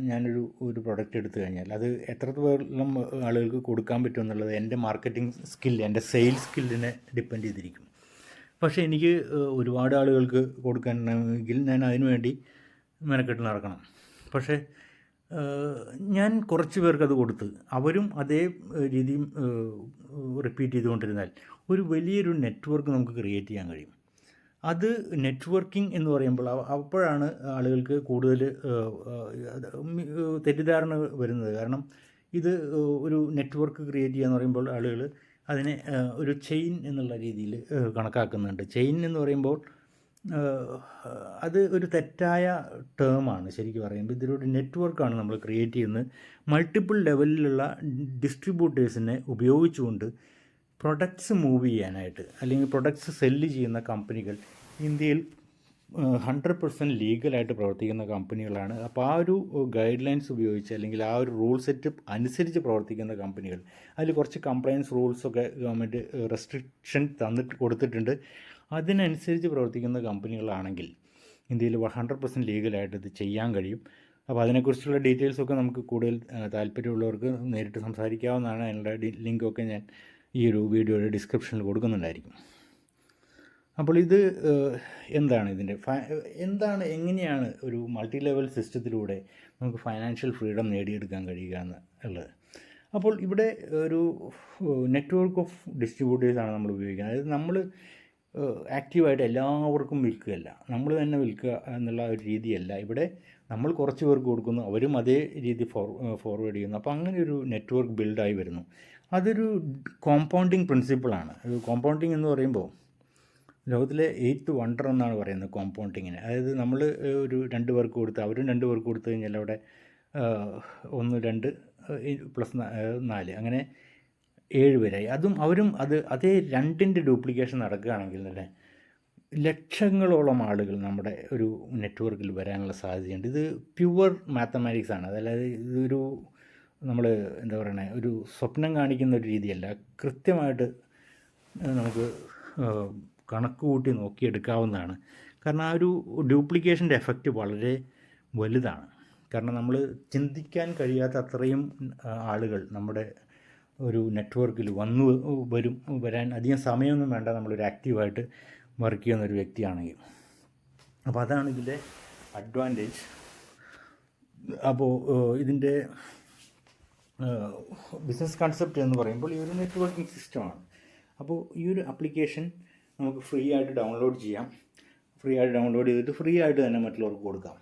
ഞാനൊരു പ്രൊഡക്റ്റ് എടുത്തു കഴിഞ്ഞാൽ അത് എത്രത്തോളം ആളുകൾക്ക് കൊടുക്കാൻ പറ്റും എന്നുള്ളത് എൻ്റെ മാർക്കറ്റിംഗ് സ്കില്ല്, എൻ്റെ സെയിൽസ് സ്കില്ലിനെ ഡിപ്പെൻഡ് ചെയ്തിരിക്കും. പക്ഷേ എനിക്ക് ഒരുപാട് ആളുകൾക്ക് കൊടുക്കണമെങ്കിൽ ഞാൻ അതിനുവേണ്ടി മെനക്കെട്ട് നടക്കണം. പക്ഷേ ഞാൻ കുറച്ച് പേർക്ക് അത് കൊടുത്ത് അവരും അതേ രീതിയും റിപ്പീറ്റ് ചെയ്തുകൊണ്ടിരുന്നാൽ ഒരു വലിയൊരു നെറ്റ്വർക്ക് നമുക്ക് ക്രിയേറ്റ് ചെയ്യാൻ കഴിയും. അത് നെറ്റ്വർക്കിംഗ് എന്ന് പറയുമ്പോൾ അപ്പോഴാണ് ആളുകൾക്ക് കൂടുതൽ തെറ്റിദ്ധാരണ വരുന്നത്. കാരണം ഇത് ഒരു നെറ്റ്വർക്ക് ക്രിയേറ്റ് ചെയ്യുക എന്ന് പറയുമ്പോൾ ആളുകൾ അതിനെ ഒരു ചെയിൻ എന്നുള്ള രീതിയിൽ കണക്കാക്കുന്നുണ്ട്. ചെയിൻ എന്ന് പറയുമ്പോൾ അത് ഒരു തെറ്റായ ടേമാണ്. ശരിക്കും പറയുമ്പോൾ ഇതിലൊരു നെറ്റ്വർക്കാണ് നമ്മൾ ക്രിയേറ്റ് ചെയ്യുന്നത്. മൾട്ടിപ്പിൾ ലെവലിലുള്ള ഡിസ്ട്രിബ്യൂട്ടേഴ്സിനെ ഉപയോഗിച്ചുകൊണ്ട് പ്രൊഡക്ട്സ് മൂവ് ചെയ്യാനായിട്ട് അല്ലെങ്കിൽ പ്രൊഡക്ട്സ് സെല്ല് ചെയ്യുന്ന കമ്പനികൾ ഇന്ത്യയിൽ 100% ലീഗലായിട്ട് പ്രവർത്തിക്കുന്ന കമ്പനികളാണ്. അപ്പോൾ ആ ഒരു ഗൈഡ് ലൈൻസ് ഉപയോഗിച്ച് അല്ലെങ്കിൽ ആ ഒരു റൂൾ സെറ്റ് അനുസരിച്ച് പ്രവർത്തിക്കുന്ന കമ്പനികൾ, അതിൽ കുറച്ച് കംപ്ലയൻസ് റൂൾസൊക്കെ ഗവൺമെൻറ് റെസ്ട്രിക്ഷൻ കൊടുത്തിട്ടുണ്ട്. അതിനനുസരിച്ച് പ്രവർത്തിക്കുന്ന കമ്പനികളാണെങ്കിൽ ഇന്ത്യയിൽ 100% ലീഗലായിട്ട് ഇത് ചെയ്യാൻ കഴിയും. അപ്പോൾ അതിനെക്കുറിച്ചുള്ള ഡീറ്റെയിൽസൊക്കെ നമുക്ക് കൂടുതൽ താല്പര്യമുള്ളവർക്ക് നേരിട്ട് സംസാരിക്കാവുന്നതാണ്. അതിനുള്ള ലിങ്കൊക്കെ ഞാൻ ഈ ഒരു വീഡിയോയുടെ ഡിസ്ക്രിപ്ഷനിൽ കൊടുക്കുന്നുണ്ടായിരിക്കും. അപ്പോൾ ഇത് എന്താണ് ഇതിൻ്റെ എങ്ങനെയാണ് ഒരു മൾട്ടി ലെവൽ സിസ്റ്റത്തിലൂടെ നമുക്ക് ഫൈനാൻഷ്യൽ ഫ്രീഡം നേടിയെടുക്കാൻ കഴിയുക എന്നുള്ളത്. അപ്പോൾ ഇവിടെ ഒരു നെറ്റ്വർക്ക് ഓഫ് ഡിസ്ട്രിബ്യൂട്ടേഴ്സാണ് നമ്മൾ ഉപയോഗിക്കുന്നത്. അതായത് നമ്മൾ ആക്റ്റീവായിട്ട് എല്ലാവർക്കും വിൽക്കുകയല്ല, നമ്മൾ തന്നെ വിൽക്കുക എന്നുള്ള ഒരു രീതിയല്ല. ഇവിടെ നമ്മൾ കുറച്ച് പേർക്ക് കൊടുക്കുന്നു, അവരും അതേ രീതി ഫോർവേഡ് ചെയ്യുന്നു. അപ്പോൾ അങ്ങനെ ഒരു നെറ്റ്വർക്ക് ബിൽഡായി വരുന്നു. അതൊരു കോമ്പൗണ്ടിങ് പ്രിൻസിപ്പിളാണ്. കോമ്പൗണ്ടിങ് എന്ന് പറയുമ്പോൾ ലോകത്തിലെ 8th വണ്ടർ എന്നാണ് പറയുന്നത് കോമ്പൗണ്ടിങ്ങിന്. അതായത് നമ്മൾ ഒരു 2 പേർക്ക് കൊടുത്ത് അവരും 2 പേർക്ക് കൊടുത്തു കഴിഞ്ഞാൽ അവിടെ 1 2 + 4 അങ്ങനെ 7 പേരായി. അവരും അതേ 2ൻ്റെ ഡ്യൂപ്ലിക്കേഷൻ നടക്കുകയാണെങ്കിൽ തന്നെ ലക്ഷങ്ങളോളം ആളുകൾ നമ്മുടെ ഒരു നെറ്റ്വർക്കിൽ വരാനുള്ള സാധ്യതയുണ്ട്. ഇത് പ്യുവർ മാത്തമാറ്റിക്സ് ആണ്. അതായത് ഇതൊരു നമ്മൾ എന്താ പറയണേ, ഒരു സ്വപ്നം കാണിക്കുന്ന ഒരു രീതിയല്ല. കൃത്യമായിട്ട് നമുക്ക് കണക്ക് കൂട്ടി നോക്കിയെടുക്കാവുന്നതാണ്. കാരണം ആ ഒരു ഡ്യൂപ്ലിക്കേഷൻ്റെ എഫക്റ്റ് വളരെ വലുതാണ്. കാരണം നമ്മൾ ചിന്തിക്കാൻ കഴിയാത്ത അത്രയും ആളുകൾ നമ്മുടെ ഒരു നെറ്റ്വർക്കിൽ വരാൻ അധികം സമയമൊന്നും വേണ്ട, നമ്മളൊരു ആക്റ്റീവായിട്ട് വർക്ക് ചെയ്യുന്നൊരു വ്യക്തിയാണെങ്കിൽ. അപ്പോൾ അതാണ് ഇതിൻ്റെ അഡ്വാൻറ്റേജ്. അപ്പോൾ ഇതിൻ്റെ ബിസിനസ് കൺസെപ്റ്റ് എന്ന് പറയുമ്പോൾ ഈ ഒരു നെറ്റ്വർക്കിംഗ് സിസ്റ്റമാണ്. അപ്പോൾ ഈ ഒരു ആപ്ലിക്കേഷൻ നമുക്ക് ഫ്രീ ആയിട്ട് ഡൗൺലോഡ് ചെയ്യാം. ഫ്രീ ആയിട്ട് ഡൗൺലോഡ് ചെയ്തിട്ട് ഫ്രീ ആയിട്ട് തന്നെ മറ്റുള്ളവർക്ക് കൊടുക്കാം.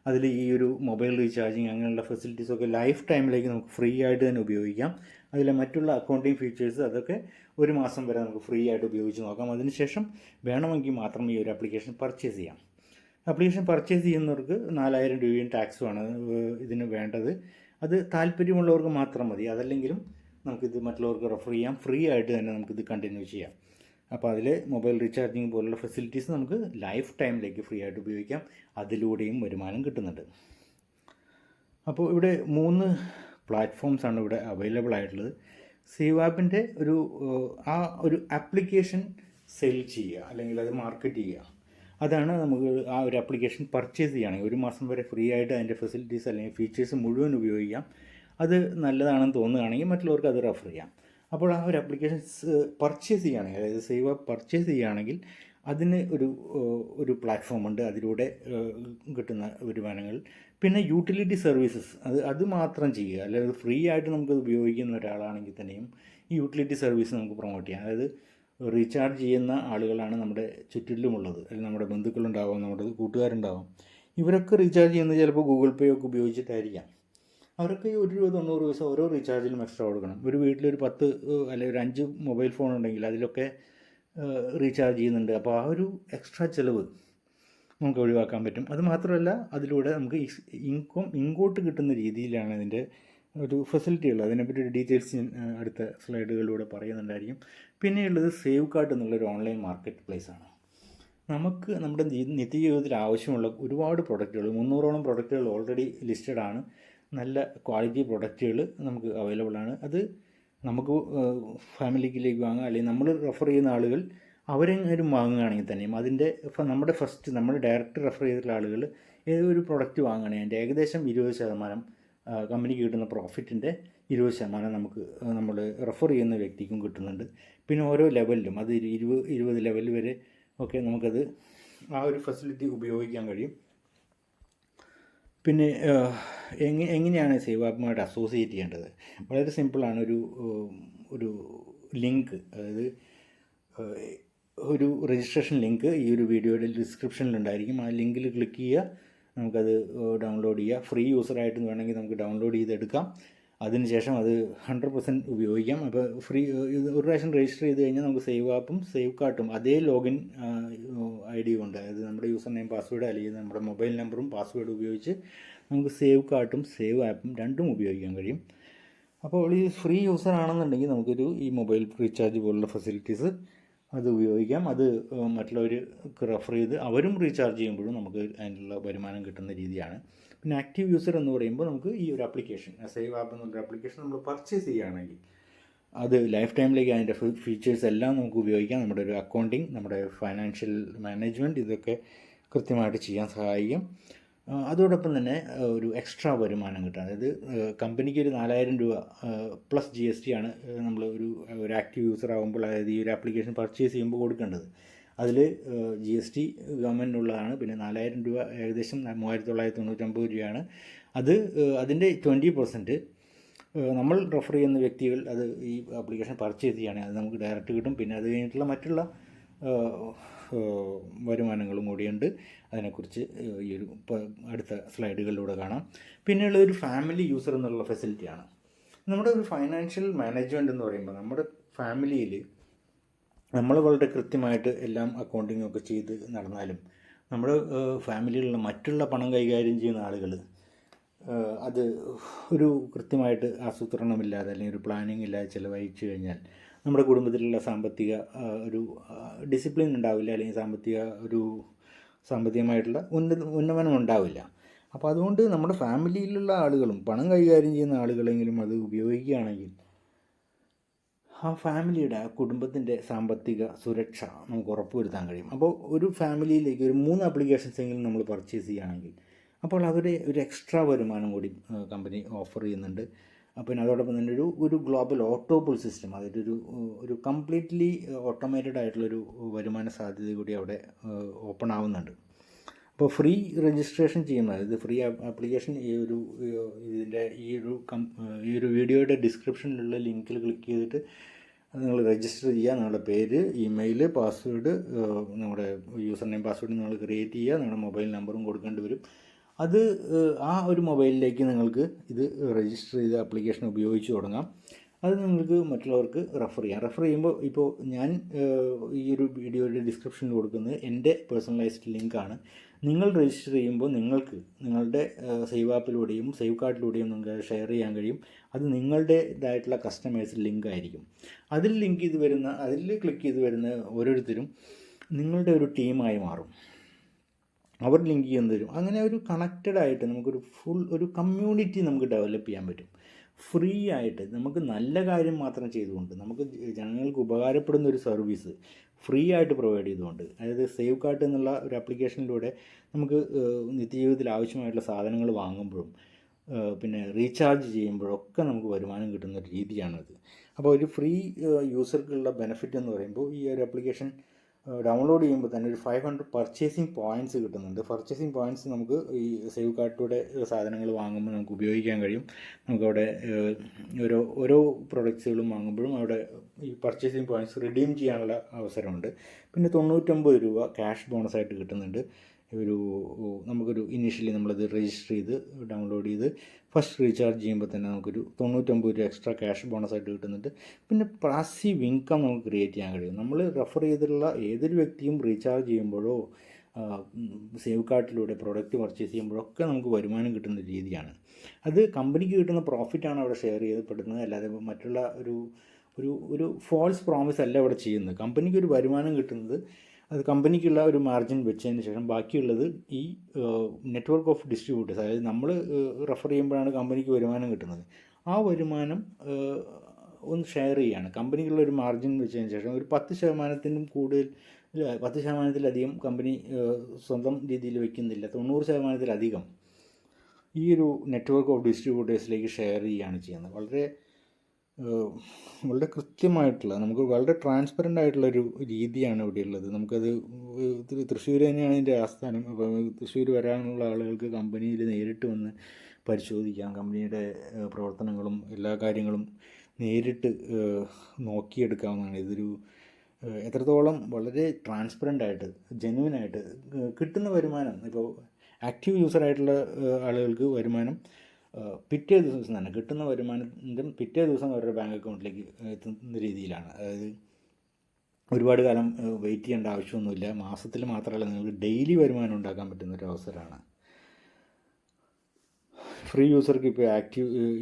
അതിൽ ഈ ഒരു മൊബൈൽ റീചാർജിങ് അങ്ങനെയുള്ള ഫെസിലിറ്റീസൊക്കെ ലൈഫ് ടൈമിലേക്ക് നമുക്ക് ഫ്രീ ആയിട്ട് തന്നെ ഉപയോഗിക്കാം. അതിലെ മറ്റുള്ള അക്കൗണ്ടിങ് ഫീച്ചേഴ്സ് അതൊക്കെ 1 മാസം വരെ നമുക്ക് ഫ്രീ ആയിട്ട് ഉപയോഗിച്ച് നോക്കാം. അതിനുശേഷം വേണമെങ്കിൽ മാത്രം ഈ ഒരു ആപ്ലിക്കേഷൻ പർച്ചേസ് ചെയ്യാം. ആപ്ലിക്കേഷൻ പർച്ചേസ് ചെയ്യുന്നവർക്ക് 4000 രൂപയും ടാക്സുമാണ് ഇതിന് വേണ്ടത്. അത് താല്പര്യമുള്ളവർക്ക് മാത്രം മതി. അതല്ലെങ്കിലും നമുക്കിത് മറ്റുള്ളവർക്ക് റെഫർ ചെയ്യാം. ഫ്രീ ആയിട്ട് തന്നെ നമുക്കിത് കണ്ടിന്യൂ ചെയ്യാം. അപ്പോൾ അതിൽ മൊബൈൽ റീചാർജിങ് പോലുള്ള ഫെസിലിറ്റീസ് നമുക്ക് ലൈഫ് ടൈമിലേക്ക് ഫ്രീ ആയിട്ട് ഉപയോഗിക്കാം. അതിലൂടെയും വരുമാനം കിട്ടുന്നുണ്ട്. അപ്പോൾ ഇവിടെ 3 പ്ലാറ്റ്ഫോംസാണ് ഇവിടെ അവൈലബിൾ ആയിട്ടുള്ളത്. സേവ് ആപ്പിൻ്റെ ഒരു ആപ്ലിക്കേഷൻ സെൽ ചെയ്യുക അല്ലെങ്കിൽ അത് മാർക്കറ്റ് ചെയ്യുക, അതാണ് നമുക്ക് ആ ഒരു ആപ്ലിക്കേഷൻ പർച്ചേസ് ചെയ്യുകയാണെങ്കിൽ 1 മാസം വരെ ഫ്രീ ആയിട്ട് അതിൻ്റെ ഫെസിലിറ്റീസ് അല്ലെങ്കിൽ ഫീച്ചേഴ്സ് മുഴുവൻ ഉപയോഗിക്കാം. അത് നല്ലതാണെന്ന് തോന്നുകയാണെങ്കിൽ മറ്റുള്ളവർക്ക് അത് റെഫർ ചെയ്യാം. അപ്പോൾ ആ ഒരു ആപ്ലിക്കേഷൻ പർച്ചേസ് ചെയ്യുകയാണെങ്കിൽ, അതായത് സേവ് ആപ്പ് പർച്ചേസ് ചെയ്യുകയാണെങ്കിൽ അതിന് ഒരു പ്ലാറ്റ്ഫോമുണ്ട്, അതിലൂടെ കിട്ടുന്ന വരുമാനങ്ങൾ. പിന്നെ യൂട്ടിലിറ്റി സർവീസസ് അത് മാത്രം ചെയ്യുക. അല്ലാതെ ഫ്രീ ആയിട്ട് നമുക്കത് ഉപയോഗിക്കുന്ന ഒരാളാണെങ്കിൽ തന്നെയും ഈ യൂട്ടിലിറ്റി സർവീസ് നമുക്ക് പ്രൊമോട്ട് ചെയ്യാം. അതായത് റീചാർജ് ചെയ്യുന്ന ആളുകളാണ് നമ്മുടെ ചുറ്റിലുമുള്ളത്. അല്ലെങ്കിൽ നമ്മുടെ ബന്ധുക്കളുണ്ടാവാം, നമ്മുടെ കൂട്ടുകാരുണ്ടാവാം. ഇവരൊക്കെ റീചാർജ് ചെയ്യുന്നത് ചിലപ്പോൾ ഗൂഗിൾ പേ ഒക്കെ ഉപയോഗിച്ചിട്ടായിരിക്കാം. അവർക്ക് 1 രൂപ 90 പൈസ ഓരോ റീചാർജിലും എക്സ്ട്രാ കൊടുക്കണം. ഒരു വീട്ടിലൊരു 10 അല്ലെങ്കിൽ ഒരു 5 മൊബൈൽ ഫോൺ ഉണ്ടെങ്കിൽ അതിലൊക്കെ റീചാർജ് ചെയ്യുന്നുണ്ട്. അപ്പോൾ ആ ഒരു എക്സ്ട്രാ ചിലവ് നമുക്ക് ഒഴിവാക്കാൻ പറ്റും. അത് മാത്രമല്ല, അതിലൂടെ നമുക്ക് ഇങ്ങോട്ട് കിട്ടുന്ന രീതിയിലാണ് ഇതിൻ്റെ ഒരു ഫെസിലിറ്റി ഉള്ളത്. അതിനെപ്പറ്റി ഒരു ഡീറ്റെയിൽസ് അടുത്ത സ്ലൈഡുകളിലൂടെ പറയുന്നുണ്ടായിരിക്കും. പിന്നെയുള്ളത് സേവ് കാർട്ട് എന്നുള്ളൊരു ഓൺലൈൻ മാർക്കറ്റ് പ്ലേസാണ്. നമുക്ക് നമ്മുടെ നിത്യജീവിതത്തിൽ ആവശ്യമുള്ള ഒരുപാട് പ്രൊഡക്റ്റുകൾ 300ഓളം പ്രൊഡക്റ്റുകൾ ഓൾറെഡി ലിസ്റ്റഡ് ആണ്. നല്ല ക്വാളിറ്റി പ്രൊഡക്റ്റുകൾ നമുക്ക് അവൈലബിൾ ആണ്. അത് നമുക്ക് ഫാമിലിക്കിലേക്ക് വാങ്ങാം, അല്ലെങ്കിൽ നമ്മൾ റെഫർ ചെയ്യുന്ന ആളുകൾ അവരെങ്ങാനും വാങ്ങുകയാണെങ്കിൽ തന്നെയും അതിൻ്റെ നമ്മൾ ഡയറക്റ്റ് റെഫർ ചെയ്തിട്ടുള്ള ആളുകൾ ഏതൊരു പ്രൊഡക്റ്റ് വാങ്ങുകയാണെങ്കിൽ അതിൻ്റെ ഏകദേശം 20% കമ്പനിക്ക് കിട്ടുന്ന പ്രോഫിറ്റിൻ്റെ 20% നമുക്ക് നമ്മൾ റെഫർ ചെയ്യുന്ന വ്യക്തിക്കും കിട്ടുന്നുണ്ട്. പിന്നെ ഓരോ ലെവലിലും അത് 20 ലെവൽ വരെ ഒക്കെ നമുക്കത് ആ ഒരു ഫെസിലിറ്റി ഉപയോഗിക്കാൻ കഴിയും. പിന്നെ എങ്ങനെയാണ് സേവ് ആപ്പുമായിട്ട് അസോസിയേറ്റ് ചെയ്യേണ്ടത്? വളരെ സിമ്പിളാണ്. ഒരു ലിങ്ക്, അതായത് ഒരു രജിസ്ട്രേഷൻ ലിങ്ക് ഈ ഒരു വീഡിയോയുടെ ഡിസ്ക്രിപ്ഷനിലുണ്ടായിരിക്കും. ആ ലിങ്കിൽ ക്ലിക്ക് ചെയ്യുക, നമുക്കത് ഡൗൺലോഡ് ചെയ്യുക. ഫ്രീ യൂസറായിട്ട് വേണമെങ്കിൽ നമുക്ക് ഡൗൺലോഡ് ചെയ്തെടുക്കാം. അതിനുശേഷം അത് 100% ഉപയോഗിക്കാം. അപ്പോൾ ഒരു പ്രാവശ്യം രജിസ്റ്റർ ചെയ്ത് കഴിഞ്ഞാൽ നമുക്ക് സേവ് ആപ്പും സേവ് കാർട്ടും അതേ ലോഗിൻ ID കൊണ്ട്, അതായത് നമ്മുടെ യൂസർ നെയിം പാസ്വേഡ് അല്ലെങ്കിൽ നമ്മുടെ മൊബൈൽ നമ്പറും പാസ്വേഡും ഉപയോഗിച്ച് നമുക്ക് സേവ് കാർട്ടും സേവ് ആപ്പും രണ്ടും ഉപയോഗിക്കാൻ കഴിയും. അപ്പോൾ ഈ ഫ്രീ യൂസർ ആണെന്നുണ്ടെങ്കിൽ നമുക്കൊരു ഈ മൊബൈൽ റീചാർജ് പോലുള്ള ഫെസിലിറ്റീസ് അത് ഉപയോഗിക്കാം. അത് മറ്റുള്ളവർക്ക് റെഫർ ചെയ്ത് അവരും റീചാർജ് ചെയ്യുമ്പോഴും നമുക്ക് അതിനുള്ള വരുമാനം കിട്ടുന്ന രീതിയാണ്. പിന്നെ ആക്റ്റീവ് യൂസർ എന്ന് പറയുമ്പോൾ നമുക്ക് ഈ ഒരു ആപ്ലിക്കേഷൻ സേവ് ആപ്പ് എന്നൊരു ആപ്ലിക്കേഷൻ നമ്മൾ പർച്ചേസ് ചെയ്യുകയാണെങ്കിൽ അത് ലൈഫ് ടൈമിലേക്ക് അതിൻ്റെ ഫീച്ചേഴ്സ് എല്ലാം നമുക്ക് ഉപയോഗിക്കാം. നമ്മുടെ ഒരു അക്കൗണ്ടിങ്, നമ്മുടെ ഫൈനാൻഷ്യൽ മാനേജ്മെൻറ്റ്, ഇതൊക്കെ കൃത്യമായിട്ട് ചെയ്യാൻ സഹായിക്കും. അതോടൊപ്പം തന്നെ ഒരു എക്സ്ട്രാ വരുമാനം കിട്ടുക. അതായത് കമ്പനിക്ക് ഒരു 4000 രൂപ പ്ലസ് GST ആണ് നമ്മൾ ഒരു ആക്റ്റീവ് യൂസർ ആകുമ്പോൾ, അതായത് ഈ ഒരു ആപ്ലിക്കേഷൻ പർച്ചേസ് ചെയ്യുമ്പോൾ കൊടുക്കേണ്ടത്. അതിൽ GST ഗവൺമെൻറ്റിനുള്ളതാണ്. പിന്നെ 4000 രൂപ ഏകദേശം 3999 രൂപയാണ്. അതിൻ്റെ 20% നമ്മൾ റെഫർ ചെയ്യുന്ന വ്യക്തികൾ അത് ഈ ആപ്ലിക്കേഷൻ പർച്ചേസ് ചെയ്യുകയാണെങ്കിൽ അത് നമുക്ക് ഡയറക്റ്റ് കിട്ടും. പിന്നെ അത് കഴിഞ്ഞിട്ടുള്ള മറ്റുള്ള വരുമാനങ്ങളും കൂടിയുണ്ട്. അതിനെക്കുറിച്ച് ഈ ഒരു അടുത്ത സ്ലൈഡുകളിലൂടെ കാണാം. പിന്നെയുള്ള ഒരു ഫാമിലി യൂസർ എന്നുള്ള ഫെസിലിറ്റിയാണ്. നമ്മുടെ ഒരു ഫൈനാൻഷ്യൽ മാനേജ്മെൻറ്റ് എന്ന് പറയുമ്പോൾ നമ്മുടെ ഫാമിലിയിൽ നമ്മൾ വളരെ കൃത്യമായിട്ട് എല്ലാം അക്കൗണ്ടിങ് ഒക്കെ ചെയ്ത് നടന്നാലും നമ്മുടെ ഫാമിലിയിലുള്ള മറ്റുള്ള പണം കൈകാര്യം ചെയ്യുന്ന ആളുകൾ അത് ഒരു കൃത്യമായിട്ട് ആസൂത്രണമില്ലാതെ അല്ലെങ്കിൽ ഒരു പ്ലാനിങ് ഇല്ലാതെ ചിലവഴിച്ചു കഴിഞ്ഞാൽ നമ്മുടെ കുടുംബത്തിലുള്ള സാമ്പത്തിക ഒരു ഡിസിപ്ലിൻ ഉണ്ടാവില്ല, അല്ലെങ്കിൽ സാമ്പത്തികമായിട്ടുള്ള ഉന്നമനം ഉണ്ടാവില്ല. അപ്പോൾ അതുകൊണ്ട് നമ്മുടെ ഫാമിലിയിലുള്ള ആളുകളും പണം കൈകാര്യം ചെയ്യുന്ന ആളുകളെങ്കിലും അത് ഉപയോഗിക്കുകയാണെങ്കിൽ ആ ഫാമിലിയുടെ, ആ കുടുംബത്തിൻ്റെ സാമ്പത്തിക സുരക്ഷ നമുക്ക് ഉറപ്പുവരുത്താൻ കഴിയും. അപ്പോൾ ഒരു ഫാമിലിയിലേക്ക് ഒരു 3 ആപ്ലിക്കേഷൻസ് എങ്കിലും നമ്മൾ പർച്ചേസ് ചെയ്യുകയാണെങ്കിൽ അപ്പോൾ അവരെ ഒരു എക്സ്ട്രാ വരുമാനം കൂടി കമ്പനി ഓഫർ ചെയ്യുന്നുണ്ട്. പിന്നെ അതോടൊപ്പം തന്നെ ഒരു ഗ്ലോബൽ ഓട്ടോപുൾ സിസ്റ്റം, അതായത് ഒരു കംപ്ലീറ്റ്ലി ഓട്ടോമേറ്റഡ് ആയിട്ടുള്ളൊരു വരുമാന സാധ്യത കൂടി അവിടെ ഓപ്പൺ ആവുന്നുണ്ട്. അപ്പോൾ ഫ്രീ രജിസ്ട്രേഷൻ ചെയ്യുന്നത്, അതായത് ഫ്രീ ആപ്ലിക്കേഷൻ ഇതിൻ്റെ ഈ ഒരു വീഡിയോയുടെ ഡിസ്ക്രിപ്ഷനിലുള്ള ലിങ്കിൽ ക്ലിക്ക് ചെയ്തിട്ട് നിങ്ങൾ രജിസ്റ്റർ ചെയ്യുക. നിങ്ങളുടെ പേര്, ഇമെയിൽ, പാസ്വേഡ്, നമ്മുടെ യൂസർ നെയിം, പാസ്വേഡ് നിങ്ങൾ ക്രിയേറ്റ് ചെയ്യുക. നിങ്ങളുടെ മൊബൈൽ നമ്പറും കൊടുക്കേണ്ടി വരും. അത് ആ ഒരു മൊബൈലിലേക്ക് നിങ്ങൾക്ക് ഇത് രജിസ്റ്റർ ചെയ്ത് ആപ്ലിക്കേഷൻ ഉപയോഗിച്ച് തുടങ്ങാം. അത് നിങ്ങൾക്ക് മറ്റുള്ളവർക്ക് റെഫർ ചെയ്യാം. റെഫർ ചെയ്യുമ്പോൾ ഇപ്പോൾ ഞാൻ ഈ ഒരു വീഡിയോയുടെ ഡിസ്ക്രിപ്ഷനിൽ കൊടുക്കുന്നത് എൻ്റെ പേഴ്സണലൈസ്ഡ് ലിങ്കാണ്. നിങ്ങൾ രജിസ്റ്റർ ചെയ്യുമ്പോൾ നിങ്ങൾക്ക് നിങ്ങളുടെ സേവ് ആപ്പിലൂടെയും സേവ് കാർഡിലൂടെയും നിങ്ങൾക്ക് ഷെയർ ചെയ്യാൻ കഴിയും. അത് നിങ്ങളുടേതായിട്ടുള്ള കസ്റ്റമേഴ്സ് ലിങ്ക് ആയിരിക്കും. അതിൽ ക്ലിക്ക് ചെയ്ത് വരുന്ന ഓരോരുത്തരും നിങ്ങളുടെ ഒരു ടീമായി മാറും. അവർ ലിങ്ക് ചെയ്യുന്ന തരും. അങ്ങനെ ഒരു കണക്റ്റഡ് ആയിട്ട് നമുക്കൊരു ഒരു കമ്മ്യൂണിറ്റി നമുക്ക് ഡെവലപ്പ് ചെയ്യാൻ പറ്റും. ഫ്രീ ആയിട്ട് നമുക്ക് നല്ല കാര്യം മാത്രം ചെയ്തുകൊണ്ട്, നമുക്ക് ജനങ്ങൾക്ക് ഉപകാരപ്പെടുന്ന ഒരു സർവീസ് ഫ്രീ ആയിട്ട് പ്രൊവൈഡ് ചെയ്തുകൊണ്ട്, അതായത് സേവ് കാർഡ് എന്നുള്ള ഒരു ആപ്ലിക്കേഷനിലൂടെ നമുക്ക് നിത്യജീവിതത്തിൽ ആവശ്യമായിട്ടുള്ള സാധനങ്ങൾ വാങ്ങുമ്പോഴും പിന്നെ റീചാർജ് ചെയ്യുമ്പോഴൊക്കെ നമുക്ക് വരുമാനം കിട്ടുന്ന ഒരു രീതിയാണിത്. അപ്പോൾ ഒരു ഫ്രീ യൂസർക്കുള്ള ബെനിഫിറ്റ് എന്ന് പറയുമ്പോൾ ഈ ഒരു ആപ്ലിക്കേഷൻ ഡൗൺലോഡ് ചെയ്യുമ്പോൾ തന്നെ ഒരു 500 പർച്ചേസിങ് പോയിൻറ്റ്സ് കിട്ടുന്നുണ്ട്. പർച്ചേസിങ് പോയിൻറ്റ്സ് നമുക്ക് ഈ സേവ് കാർഡിലൂടെ സാധനങ്ങൾ വാങ്ങുമ്പോൾ നമുക്ക് ഉപയോഗിക്കാൻ കഴിയും. നമുക്കവിടെ ഓരോ പ്രൊഡക്ട്സുകളും വാങ്ങുമ്പോഴും അവിടെ ഈ പർച്ചേസിങ് പോയിൻറ്റ്സ് റിഡീം ചെയ്യാനുള്ള അവസരമുണ്ട്. പിന്നെ 99 രൂപ ക്യാഷ് ബോണസായിട്ട് കിട്ടുന്നുണ്ട്. നമുക്കൊരു ഇനീഷ്യലി നമ്മളത് രജിസ്റ്റർ ചെയ്ത് ഡൗൺലോഡ് ചെയ്ത് ഫസ്റ്റ് റീചാർജ് ചെയ്യുമ്പോൾ തന്നെ നമുക്കൊരു 99 രൂപ എക്സ്ട്രാ ക്യാഷ് ബോണസായിട്ട് കിട്ടുന്നുണ്ട്. പിന്നെ പാസീവ് ഇൻകം നമുക്ക് ക്രിയേറ്റ് ചെയ്യാൻ കഴിയും. നമ്മൾ റെഫർ ചെയ്തിട്ടുള്ള ഏതൊരു വ്യക്തിയും റീചാർജ് ചെയ്യുമ്പോഴോ സേവ് കാർഡിലൂടെ പ്രോഡക്റ്റ് പർച്ചേസ് ചെയ്യുമ്പോഴൊക്കെ നമുക്ക് വരുമാനം കിട്ടുന്ന രീതിയാണ്. അത് കമ്പനിക്ക് കിട്ടുന്ന പ്രോഫിറ്റാണ് അവിടെ ഷെയർ ചെയ്യപ്പെടുന്നത്. അല്ലാതെ മറ്റുള്ള ഒരു ഫോൾസ് പ്രോമിസ് അല്ല അവിടെ ചെയ്യുന്നത്. കമ്പനിക്ക് ഒരു വരുമാനം കിട്ടുന്നത് അത് കമ്പനിക്കുള്ള ഒരു മാർജിൻ വെച്ചതിന് ശേഷം ബാക്കിയുള്ളത് ഈ നെറ്റ്വർക്ക് ഓഫ് ഡിസ്ട്രിബ്യൂട്ടേഴ്സ്, അതായത് നമ്മൾ റെഫർ ചെയ്യുമ്പോഴാണ് കമ്പനിക്ക് വരുമാനം കിട്ടുന്നത്. ആ വരുമാനം ഒന്ന് ഷെയർ ചെയ്യുകയാണ്. കമ്പനിക്കുള്ള ഒരു മാർജിൻ വെച്ചതിന് ശേഷം ഒരു 10% കൂടുതൽ, 10%-ലധികം കമ്പനി സ്വന്തം രീതിയിൽ വയ്ക്കുന്നില്ല. 90%-ലധികം ഈ ഒരു നെറ്റ്വർക്ക് ഓഫ് ഡിസ്ട്രിബ്യൂട്ടേഴ്സിലേക്ക് ഷെയർ ചെയ്യുകയാണ് ചെയ്യുന്നത്. വളരെ കൃത്യമായിട്ടുള്ള, നമുക്ക് വളരെ ട്രാൻസ്പെറൻ്റ് ആയിട്ടുള്ളൊരു രീതിയാണ് ഇവിടെയുള്ളത്. നമുക്കത് തൃശ്ശൂർ തന്നെയാണ് ഇതിൻ്റെ ആസ്ഥാനം. അപ്പോൾ തൃശ്ശൂർ വരാനുള്ള ആളുകൾക്ക് കമ്പനിയിൽ നേരിട്ട് വന്ന് പരിശോധിക്കാം. കമ്പനിയുടെ പ്രവർത്തനങ്ങളും എല്ലാ കാര്യങ്ങളും നേരിട്ട് നോക്കിയെടുക്കാവുന്നതാണ്. ഇതൊരു എത്രത്തോളം വളരെ ട്രാൻസ്പെറൻ്റ് ആയിട്ട് ജെന്യുവനായിട്ട് കിട്ടുന്ന വരുമാനം, ഇപ്പോൾ ആക്റ്റീവ് യൂസറായിട്ടുള്ള ആളുകൾക്ക് വരുമാനം പിറ്റേ ദിവസം തന്നെ കിട്ടുന്ന വരുമാനത്തിൻ്റെ പിറ്റേ ദിവസം അവരുടെ ബാങ്ക് അക്കൗണ്ടിലേക്ക് എത്തുന്ന രീതിയിലാണ്. അതായത് ഒരുപാട് കാലം വെയിറ്റ് ചെയ്യേണ്ട ആവശ്യമൊന്നുമില്ല. മാസത്തിൽ മാത്രമല്ല, നിങ്ങൾക്ക് ഡെയിലി വരുമാനം ഉണ്ടാക്കാൻ പറ്റുന്നൊരു അവസരമാണ്. ഫ്രീ യൂസർക്ക് ഇപ്പോൾ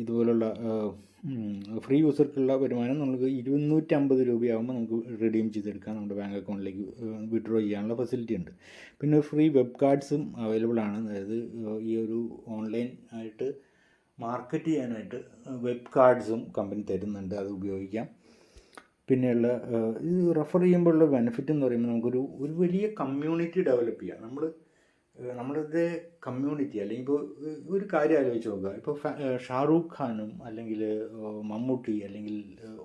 ഇതുപോലുള്ള ഫ്രീ യൂസർക്കുള്ള വരുമാനം നമുക്ക് 250 രൂപയാകുമ്പോൾ നമുക്ക് റിഡീം ചെയ്തെടുക്കാം. നമ്മുടെ ബാങ്ക് അക്കൗണ്ടിലേക്ക് വിഡ്രോ ചെയ്യാനുള്ള ഫെസിലിറ്റി ഉണ്ട്. പിന്നെ ഫ്രീ വെബ് കാർഡ്സും അവൈലബിൾ ആണ്. അതായത് ഈ ഒരു ഓൺലൈൻ ആയിട്ട് മാർക്കറ്റ് ചെയ്യാനായിട്ട് വെബ് കാർഡ്സും കമ്പനി തരുന്നുണ്ട്, അത് ഉപയോഗിക്കാം. പിന്നെയുള്ള ഇത് റെഫർ ചെയ്യുമ്പോഴുള്ള ബെനിഫിറ്റ് എന്ന് പറയുമ്പോൾ നമുക്കൊരു വലിയ കമ്മ്യൂണിറ്റി ഡെവലപ്പ് ചെയ്യാം. നമ്മൾ നമ്മളിത് കമ്മ്യൂണിറ്റി അല്ലെങ്കിൽ ഇപ്പോൾ ഒരു കാര്യം ആലോചിച്ച് നോക്കുക. ഇപ്പോൾ ഷാറൂഖ് ഖാനും അല്ലെങ്കിൽ മമ്മൂട്ടി അല്ലെങ്കിൽ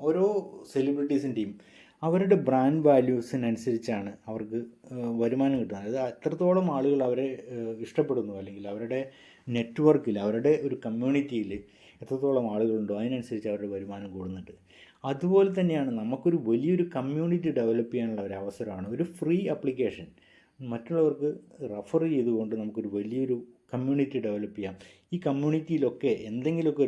ഓരോ സെലിബ്രിറ്റീസിൻ്റെയും അവരുടെ ബ്രാൻഡ് വാല്യൂസിനനുസരിച്ചാണ് അവർക്ക് വരുമാനം കിട്ടുന്നത്. അത് അത്രത്തോളം ആളുകൾ അവരെ ഇഷ്ടപ്പെടുന്നു, അല്ലെങ്കിൽ അവരുടെ നെറ്റ്വർക്കിൽ, അവരുടെ ഒരു കമ്മ്യൂണിറ്റിയിൽ എത്രത്തോളം ആളുകളുണ്ടോ അതിനനുസരിച്ച് അവരുടെ വരുമാനം കൂടുന്നുണ്ട്. അതുപോലെ തന്നെയാണ് നമുക്കൊരു വലിയൊരു കമ്മ്യൂണിറ്റി ഡെവലപ്പ് ചെയ്യാനുള്ള ഒരു അവസരമാണ് ഒരു ഫ്രീ ആപ്ലിക്കേഷൻ മറ്റുള്ളവർക്ക് റെഫർ ചെയ്തുകൊണ്ട് നമുക്കൊരു വലിയൊരു കമ്മ്യൂണിറ്റി ഡെവലപ്പ് ചെയ്യാം. ഈ കമ്മ്യൂണിറ്റിയിലൊക്കെ എന്തെങ്കിലുമൊക്കെ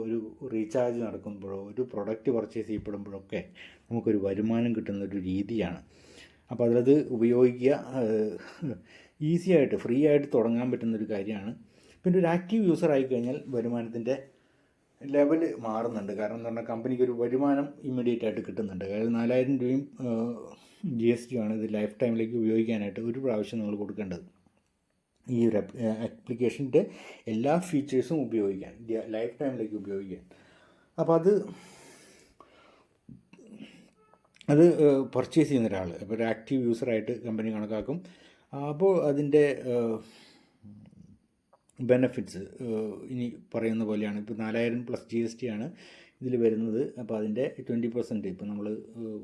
ഒരു റീചാർജ് നടക്കുമ്പോഴോ ഒരു പ്രൊഡക്റ്റ് പർച്ചേസ് ചെയ്യപ്പെടുമ്പോഴൊക്കെ നമുക്കൊരു വരുമാനം കിട്ടുന്ന ഒരു രീതിയാണ്. അപ്പോൾ അതിലത് ഉപയോഗിക്കുക. ഈസി ആയിട്ട് ഫ്രീ ആയിട്ട് തുടങ്ങാൻ പറ്റുന്നൊരു കാര്യമാണ്. പിന്നെ ഒരു ആക്റ്റീവ് യൂസർ ആയിക്കഴിഞ്ഞാൽ വരുമാനത്തിൻ്റെ ലെവൽ മാറുന്നുണ്ട്. കാരണം എന്ന് പറഞ്ഞാൽ കമ്പനിക്ക് ഒരു വരുമാനം ഇമ്മീഡിയറ്റ് ആയിട്ട് കിട്ടുന്നുണ്ട്. അതായത് 4000 രൂപയും GST ആണ് ഇത് ലൈഫ് ടൈമിലേക്ക് ഉപയോഗിക്കാനായിട്ട് ഒരു പ്രാവശ്യം നിങ്ങൾ കൊടുക്കേണ്ടത്. ഈ ഒരു ആപ്ലിക്കേഷൻ്റെ എല്ലാ ഫീച്ചേഴ്സും ഉപയോഗിക്കാൻ, ലൈഫ് ടൈമിലേക്ക് ഉപയോഗിക്കാൻ. അപ്പോൾ അത് പർച്ചേസ് ചെയ്യുന്ന ഒരാൾ അപ്പോൾ ഒരു ആക്റ്റീവ് യൂസറായിട്ട് കമ്പനി കണക്കാക്കും. അപ്പോൾ അതിൻ്റെ ബെനഫിറ്റ്സ് ഇനി പറയുന്ന പോലെയാണ്. ഇപ്പോൾ 4000 പ്ലസ് GST ആണ് ഇതിൽ വരുന്നത്. അപ്പോൾ അതിൻ്റെ 20% ഇപ്പോൾ നമ്മൾ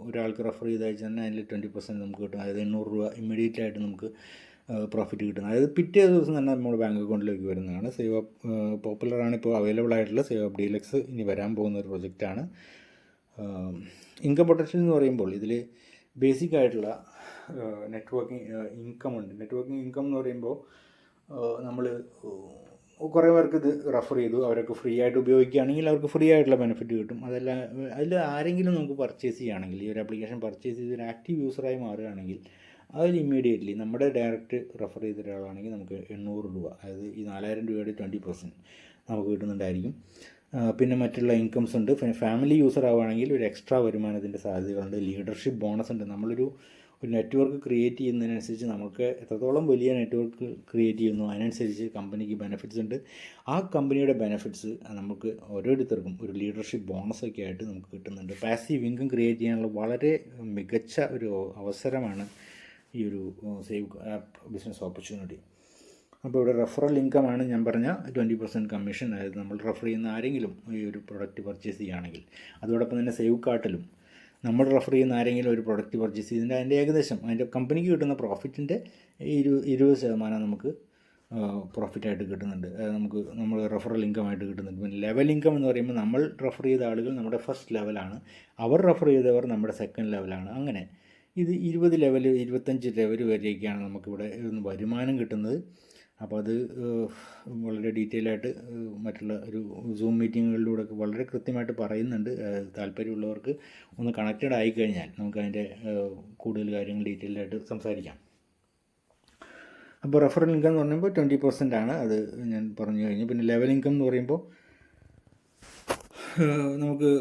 ഒരാൾക്ക് റെഫർ ചെയ്ത് അയച്ചാൽ തന്നെ അതിൽ 20% നമുക്ക് കിട്ടും. അതായത് 800 രൂപ ഇമ്മീഡിയറ്റ് ആയിട്ട് നമുക്ക് പ്രോഫിറ്റ് കിട്ടുന്നത്. അതായത് പിറ്റേ ദിവസം തന്നെ നമ്മുടെ ബാങ്ക് അക്കൗണ്ടിലേക്ക് വരുന്നതാണ്. സേവ് അപ്പ് പോപ്പുലറാണ് ഇപ്പോൾ അവൈലബിൾ ആയിട്ടുള്ള സേവ് അപ്പ് ഡീലക്സ് ഇനി വരാൻ പോകുന്ന ഒരു പ്രൊജക്റ്റാണ്. ഇൻകം പൊട്ടൻഷ്യൽ എന്ന് പറയുമ്പോൾ ഇതിൽ ബേസിക് ആയിട്ടുള്ള നെറ്റ്വർക്കിംഗ് ഇൻകം ഉണ്ട്. നെറ്റ്വർക്കിംഗ് ഇൻകം എന്ന് പറയുമ്പോൾ നമ്മൾ കുറേ പേർക്ക് ഇത് റെഫർ ചെയ്തു, അവരൊക്കെ ഫ്രീ ആയിട്ട് ഉപയോഗിക്കുകയാണെങ്കിൽ അവർക്ക് ഫ്രീ ആയിട്ടുള്ള ബെനിഫിറ്റ് കിട്ടും. അതല്ല അതിൽ ആരെങ്കിലും നമുക്ക് പർച്ചേസ് ചെയ്യുകയാണെങ്കിൽ, ഈ ഒരു ആപ്ലിക്കേഷൻ പർച്ചേസ് ചെയ്ത് ഒരു ആക്റ്റീവ് യൂസറായി മാറുകയാണെങ്കിൽ അതിൽ ഇമ്മീഡിയറ്റ്ലി നമ്മുടെ ഡയറക്റ്റ് റെഫർ ചെയ്ത ഒരാളാണെങ്കിൽ നമുക്ക് 800 രൂപ, അതായത് ഈ 4000 രൂപയുടെ 20% നമുക്ക് കിട്ടുന്നുണ്ടായിരിക്കും. പിന്നെ മറ്റുള്ള ഇൻകംസ് ഉണ്ട്. ഫാമിലി യൂസർ ആവുകയാണെങ്കിൽ ഒരു എക്സ്ട്രാ വരുമാനത്തിൻ്റെ സാധ്യതകളുണ്ട്. ലീഡർഷിപ്പ് ബോണസ് ഉണ്ട്. നമ്മളൊരു നെറ്റ്വർക്ക് ക്രിയേറ്റ് ചെയ്യുന്നതിനനുസരിച്ച് നമുക്ക് എത്രത്തോളം വലിയ നെറ്റ്വർക്ക് ക്രിയേറ്റ് ചെയ്യുന്നു അതിനനുസരിച്ച് കമ്പനിക്ക് ബെനിഫിറ്റ്സ് ഉണ്ട്. ആ കമ്പനിയുടെ ബെനിഫിറ്റ്സ് നമുക്ക് ഓരോരുത്തർക്കും ഒരു ലീഡർഷിപ്പ് ബോണസൊക്കെ ആയിട്ട് നമുക്ക് കിട്ടുന്നുണ്ട്. പാസീവ് ഇൻകം ക്രിയേറ്റ് ചെയ്യാനുള്ള വളരെ മികച്ച ഒരു അവസരമാണ് ഈ ഒരു സേവ് ആപ്പ് ബിസിനസ് ഓപ്പർച്യൂണിറ്റി. അപ്പോൾ ഇവിടെ റെഫറൽ ഇൻകമാണ് ഞാൻ പറഞ്ഞ 20% കമ്മീഷൻ. അതായത് നമ്മൾ റെഫർ ചെയ്യുന്ന ആരെങ്കിലും ഈ ഒരു പ്രൊഡക്റ്റ് പർച്ചേസ് ചെയ്യുകയാണെങ്കിൽ, അതോടൊപ്പം തന്നെ സേവ് കാർട്ടിലും നമ്മൾ റെഫർ ചെയ്യുന്ന ആരെങ്കിലും ഒരു പ്രൊഡക്റ്റ് പർച്ചേസ് ചെയ്തതിൻ്റെ അതിൻ്റെ ഏകദേശം അതിൻ്റെ കമ്പനിക്ക് കിട്ടുന്ന പ്രോഫിറ്റിൻ്റെ 20% നമുക്ക് പ്രോഫിറ്റായിട്ട് കിട്ടുന്നുണ്ട്. നമ്മൾ റെഫറൽ ഇൻകമായിട്ട് കിട്ടുന്നുണ്ട്. പിന്നെ ലെവൽ ഇൻകം എന്ന് പറയുമ്പോൾ നമ്മൾ റെഫർ ചെയ്ത ആളുകൾ നമ്മുടെ ഫസ്റ്റ് ലെവലാണ്, അവർ റെഫർ ചെയ്തവർ നമ്മുടെ സെക്കൻഡ് ലെവലാണ്. അങ്ങനെ ഇത് 20 ലെവൽ 25 ലെവൽ വരെയൊക്കെയാണ് നമുക്കിവിടെ വരുമാനം കിട്ടുന്നത്. അപ്പോൾ അത് വളരെ ഡീറ്റെയിൽ ആയിട്ട് മറ്റുള്ള ഒരു സൂം മീറ്റിങ്ങുകളിലൂടെ വളരെ കൃത്യമായിട്ട് പറയുന്നുണ്ട്. താല്പര്യമുള്ളവർക്ക് ഒന്ന് കണക്റ്റഡ് ആയിക്കഴിഞ്ഞാൽ നമുക്ക് അതിൻ്റെ കൂടുതൽ കാര്യങ്ങൾ ഡീറ്റെയിൽഡ് ആയിട്ട് സംസാരിക്കാം. അപ്പോൾ റെഫറൽ ഇൻകം എന്ന് പറയുമ്പോൾ 20% ആണ്, അത് ഞാൻ പറഞ്ഞു കഴിഞ്ഞു. പിന്നെ ലെവൽ ഇൻകം എന്ന് പറയുമ്പോൾ നമുക്ക്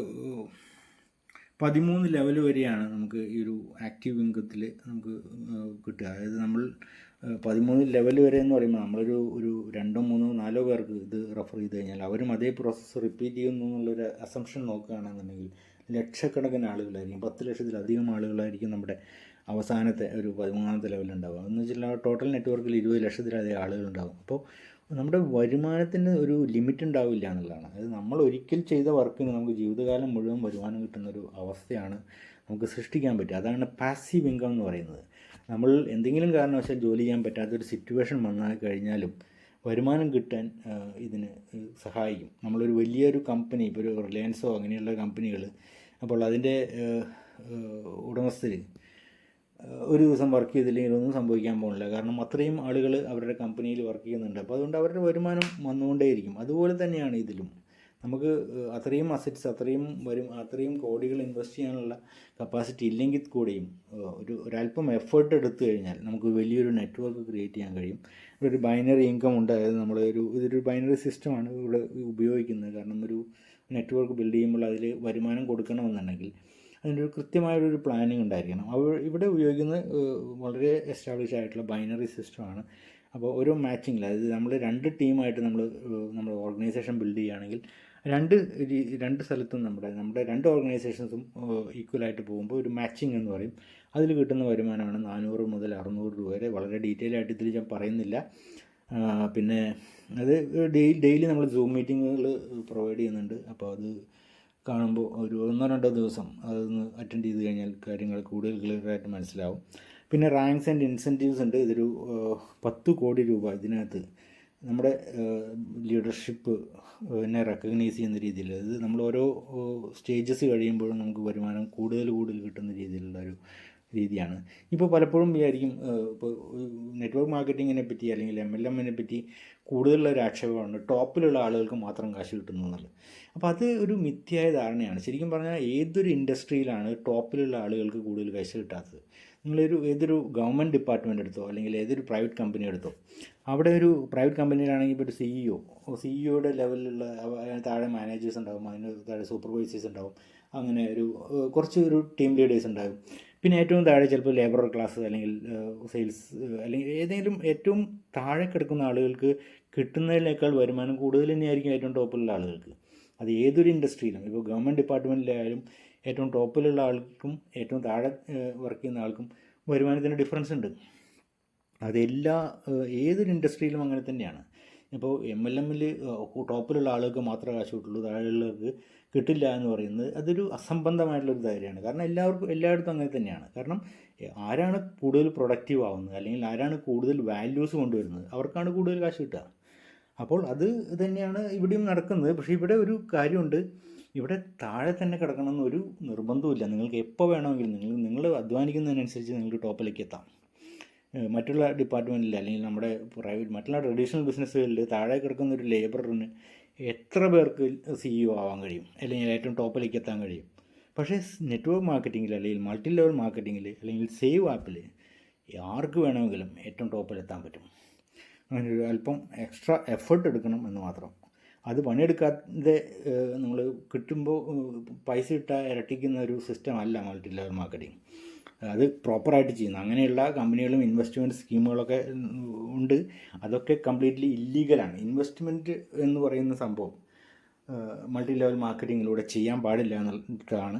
13 ലെവൽ വരെയാണ് നമുക്ക് ഈ ഒരു ആക്റ്റീവ് ഇൻകത്തിൽ നമുക്ക് കിട്ടുക. അതായത് നമ്മൾ 13 ലെവൽ വരെ എന്ന് പറയുമ്പോൾ നമ്മളൊരു 2, 3, 4 പേർക്ക് ഇത് റെഫർ ചെയ്ത് കഴിഞ്ഞാൽ അവരും അതേ പ്രോസസ്സ് റിപ്പീറ്റ് ചെയ്യുന്നു എന്നുള്ളൊരു അസംഷൻ നോക്കുകയാണെന്നുണ്ടെങ്കിൽ ലക്ഷക്കണക്കിന് ആളുകളായിരിക്കും, 10 ലക്ഷത്തിലധികം ആളുകളായിരിക്കും നമ്മുടെ അവസാനത്തെ ഒരു 13ാമത്തെ ലെവലുണ്ടാവുക. എന്ന് വെച്ചാൽ ടോട്ടൽ നെറ്റ്വർക്കിൽ 20 ലക്ഷത്തിലധികം ആളുകളുണ്ടാകും. അപ്പോൾ നമ്മുടെ വരുമാനത്തിന് ഒരു ലിമിറ്റ് ഉണ്ടാവില്ല എന്നുള്ളതാണ്. അതായത് നമ്മൾ ഒരിക്കൽ ചെയ്ത വർക്കിന് നമുക്ക് ജീവിതകാലം മുഴുവൻ വരുമാനം കിട്ടുന്നൊരു അവസ്ഥയാണ് നമുക്ക് സൃഷ്ടിക്കാൻ പറ്റുക. അതാണ് പാസീവ് ഇൻകം എന്ന് പറയുന്നത്. നമ്മൾ എന്തെങ്കിലും കാരണവശാൽ ജോലി ചെയ്യാൻ പറ്റാത്തൊരു സിറ്റുവേഷൻ വന്നാൽ കഴിഞ്ഞാലും വരുമാനം കിട്ടാൻ ഇതിന് സഹായിക്കും. നമ്മളൊരു വലിയൊരു കമ്പനി, ഇപ്പോൾ ഒരു റിലയൻസോ അങ്ങനെയുള്ള കമ്പനികൾ, അപ്പോൾ അതിൻ്റെ ഉടമസ്ഥർ ഒരു ദിവസം വർക്ക് ചെയ്തില്ലെങ്കിൽ ഒന്നും സംഭവിക്കാൻ പോകുന്നില്ല. കാരണം അത്രയും ആളുകൾ അവരുടെ കമ്പനിയിൽ വർക്ക് ചെയ്യുന്നുണ്ട്. അപ്പോൾ അതുകൊണ്ട് അവരുടെ വരുമാനം വന്നുകൊണ്ടേയിരിക്കും. അതുപോലെ തന്നെയാണ് ഇതിലും. നമുക്ക് അത്രയും അസറ്റ്സ്, അത്രയും കോടികൾ ഇൻവെസ്റ്റ് ചെയ്യാനുള്ള കപ്പാസിറ്റി ഇല്ലെങ്കിൽ കൂടെയും ഒരല്പം എഫേർട്ട് എടുത്തു കഴിഞ്ഞാൽ നമുക്ക് വലിയൊരു നെറ്റ്വർക്ക് ക്രിയേറ്റ് ചെയ്യാൻ കഴിയും. ഇവിടെ ഒരു ബൈനറി ഇൻകം ഉണ്ട്. അതായത് ഇതൊരു ബൈനറി സിസ്റ്റമാണ് ഇവിടെ ഉപയോഗിക്കുന്നത്. കാരണം ഒരു നെറ്റ്വർക്ക് ബിൽഡ് ചെയ്യുമ്പോൾ അതിൽ വരുമാനം കൊടുക്കണമെന്നുണ്ടെങ്കിൽ അതിൻ്റെ ഒരു കൃത്യമായൊരു പ്ലാനിങ് ഉണ്ടായിരിക്കണം. ഇവിടെ ഉപയോഗിക്കുന്നത് വളരെ എസ്റ്റാബ്ലിഷ് ആയിട്ടുള്ള ബൈനറി സിസ്റ്റമാണ്. അപ്പോൾ ഓരോ മാച്ചിങ്ങിൽ, അതായത് നമ്മൾ 2 ടീമായിട്ട് നമ്മൾ ഓർഗനൈസേഷൻ ബിൽഡ് ചെയ്യുകയാണെങ്കിൽ രണ്ട് സ്ഥലത്തും നമ്മുടെ രണ്ട് ഓർഗനൈസേഷൻസും ഈക്വലായിട്ട് പോകുമ്പോൾ ഒരു മാച്ചിങ് എന്ന് പറയും. അതിൽ കിട്ടുന്ന വരുമാനമാണ് 400 മുതൽ 600 രൂപ വരെ. വളരെ ഡീറ്റെയിൽ ആയിട്ട് ഇതിൽ ഞാൻ പറയുന്നില്ല. പിന്നെ അത് ഡെയിലി നമ്മൾ സൂം മീറ്റിങ്ങുകൾ പ്രൊവൈഡ് ചെയ്യുന്നുണ്ട്. അപ്പോൾ അത് കാണുമ്പോൾ ഒരു 1-2 ദിവസം അതൊന്ന് അറ്റൻഡ് ചെയ്ത് കഴിഞ്ഞാൽ കാര്യങ്ങൾ കൂടുതൽ ക്ലിയറായിട്ട് മനസ്സിലാവും. പിന്നെ റാങ്ക്സ് ആൻഡ് ഇൻസെൻറ്റീവ്സ് ഉണ്ട്. ഇതൊരു 10 കോടി രൂപ ഇതിനകത്ത് നമ്മുടെ ലീഡർഷിപ്പ് എന്നെ റെക്കഗ്നൈസ് ചെയ്യുന്ന രീതിയിൽ, അത് നമ്മൾ ഓരോ സ്റ്റേജസ് കഴിയുമ്പോഴും നമുക്ക് വരുമാനം കൂടുതൽ കിട്ടുന്ന രീതിയിലുള്ള ഒരു രീതിയാണ്. ഇപ്പോൾ പലപ്പോഴും വിചാരിക്കും ഇപ്പോൾ നെറ്റ്വർക്ക് മാർക്കറ്റിങ്ങിനെ പറ്റി അല്ലെങ്കിൽ MLM-നെ പറ്റി കൂടുതലുള്ളൊരു ആക്ഷേപമാണ് ടോപ്പിലുള്ള ആളുകൾക്ക് മാത്രം കാശ് കിട്ടുന്നു എന്നുള്ളത്. അപ്പോൾ അത് ഒരു മിഥ്യായ ധാരണയാണ്. ശരിക്കും പറഞ്ഞാൽ ഏതൊരു ഇൻഡസ്ട്രിയിലാണ് ടോപ്പിലുള്ള ആളുകൾക്ക് കൂടുതൽ കാശ് കിട്ടാത്തത്? ഏതൊരു ഗവൺമെൻറ് ഡിപ്പാർട്ട്മെൻ്റ് എടുത്തോ അല്ലെങ്കിൽ ഏതൊരു പ്രൈവറ്റ് കമ്പനി എടുത്തോ, അവിടെ ഒരു പ്രൈവറ്റ് കമ്പനിയിലാണെങ്കിൽ ഇപ്പോൾ ഒരു സിഇഒയുടെ ലെവലിലുള്ള താഴെ മാനേജേഴ്സ് ഉണ്ടാകും, അതിന് താഴെ സൂപ്പർവൈസേഴ്സ് ഉണ്ടാകും, അങ്ങനെ ഒരു ടീം ലീഡേഴ്സ് ഉണ്ടാകും. പിന്നെ ഏറ്റവും താഴെ ചിലപ്പോൾ ലേബർ ക്ലാസ് അല്ലെങ്കിൽ സെയിൽസ് അല്ലെങ്കിൽ ഏതെങ്കിലും ഏറ്റവും താഴെ കിടക്കുന്ന ആളുകൾക്ക് കിട്ടുന്നതിനേക്കാൾ വരുമാനം കൂടുതൽ തന്നെയായിരിക്കും ഏറ്റവും ടോപ്പിലുള്ള ആളുകൾക്ക്. അത് ഏതൊരു ഇൻഡസ്ട്രിയിലും, ഇപ്പോൾ ഗവൺമെൻറ് ഡിപ്പാർട്ട്മെൻറ്റിലായാലും ഏറ്റവും ടോപ്പിലുള്ള ആൾക്കും ഏറ്റവും താഴെ വർക്ക് ചെയ്യുന്ന ആൾക്കും വരുമാനത്തിന് ഡിഫറൻസ് ഉണ്ട്. ഏതൊരു ഇൻഡസ്ട്രിയിലും അങ്ങനെ തന്നെയാണ്. ഇപ്പോൾ MLM-ൽ ടോപ്പിലുള്ള ആളുകൾക്ക് മാത്രമേ കാശ് കിട്ടുള്ളൂ, താഴെയുള്ളവർക്ക് കിട്ടില്ല എന്ന് പറയുന്നത് അതൊരു അസംബന്ധമായിട്ടുള്ളൊരു കാര്യമാണ്. കാരണം എല്ലായിടത്തും അങ്ങനെ തന്നെയാണ്. കാരണം ആരാണ് കൂടുതൽ പ്രൊഡക്റ്റീവ് ആവുന്നത് അല്ലെങ്കിൽ ആരാണ് കൂടുതൽ വാല്യൂസ് കൊണ്ടുവരുന്നത് അവർക്കാണ് കൂടുതൽ കാശ് കിട്ടുക. അപ്പോൾ അത് തന്നെയാണ് ഇവിടെയും നടക്കുന്നത്. പക്ഷേ ഇവിടെ ഒരു കാര്യമുണ്ട്, ഇവിടെ താഴെ തന്നെ കിടക്കണമെന്നൊരു നിർബന്ധമില്ല. നിങ്ങൾക്ക് എപ്പോൾ വേണമെങ്കിലും നിങ്ങൾ അധ്വാനിക്കുന്നതിനനുസരിച്ച് നിങ്ങൾക്ക് ടോപ്പിലേക്ക് എത്താം. മറ്റുള്ള ഡിപ്പാർട്ട്മെൻറ്റിൽ അല്ലെങ്കിൽ മറ്റുള്ള ട്രഡീഷണൽ ബിസിനസ്സുകളിൽ താഴെ കിടക്കുന്ന ഒരു ലേബറിന് എത്ര പേർക്ക് CEO ആവാൻ കഴിയും അല്ലെങ്കിൽ ഏറ്റവും ടോപ്പിലേക്ക് എത്താൻ കഴിയും. പക്ഷേ നെറ്റ്വർക്ക് മാർക്കറ്റിങ്ങിൽ അല്ലെങ്കിൽ മൾട്ടി ലെവൽ മാർക്കറ്റിങ്ങിൽ അല്ലെങ്കിൽ സേവ് ആപ്പിൽ ആർക്ക് വേണമെങ്കിലും ഏറ്റവും ടോപ്പിലെത്താൻ പറ്റും. അങ്ങനെ ഒരു അല്പം എക്സ്ട്രാ എഫേർട്ട് എടുക്കണം എന്ന് മാത്രം. അത് പണിയെടുക്കാതെ നമ്മൾ കിട്ടുമ്പോൾ പൈസ ഇട്ടാൽ ഇരട്ടിക്കുന്ന ഒരു സിസ്റ്റം അല്ല മൾട്ടി ലെവൽ മാർക്കറ്റിംഗ്. അത് പ്രോപ്പറായിട്ട് ചെയ്യുന്നു. അങ്ങനെയുള്ള കമ്പനികളും ഇൻവെസ്റ്റ്മെൻറ്റ് സ്കീമുകളൊക്കെ ഉണ്ട്. അതൊക്കെ കംപ്ലീറ്റ്ലി ഇല്ലീഗലാണ്. ഇൻവെസ്റ്റ്മെൻറ്റ് എന്ന് പറയുന്ന സംഭവം മൾട്ടി ലെവൽ മാർക്കറ്റിങ്ങിലൂടെ ചെയ്യാൻ പാടില്ല എന്നുള്ളതാണ്.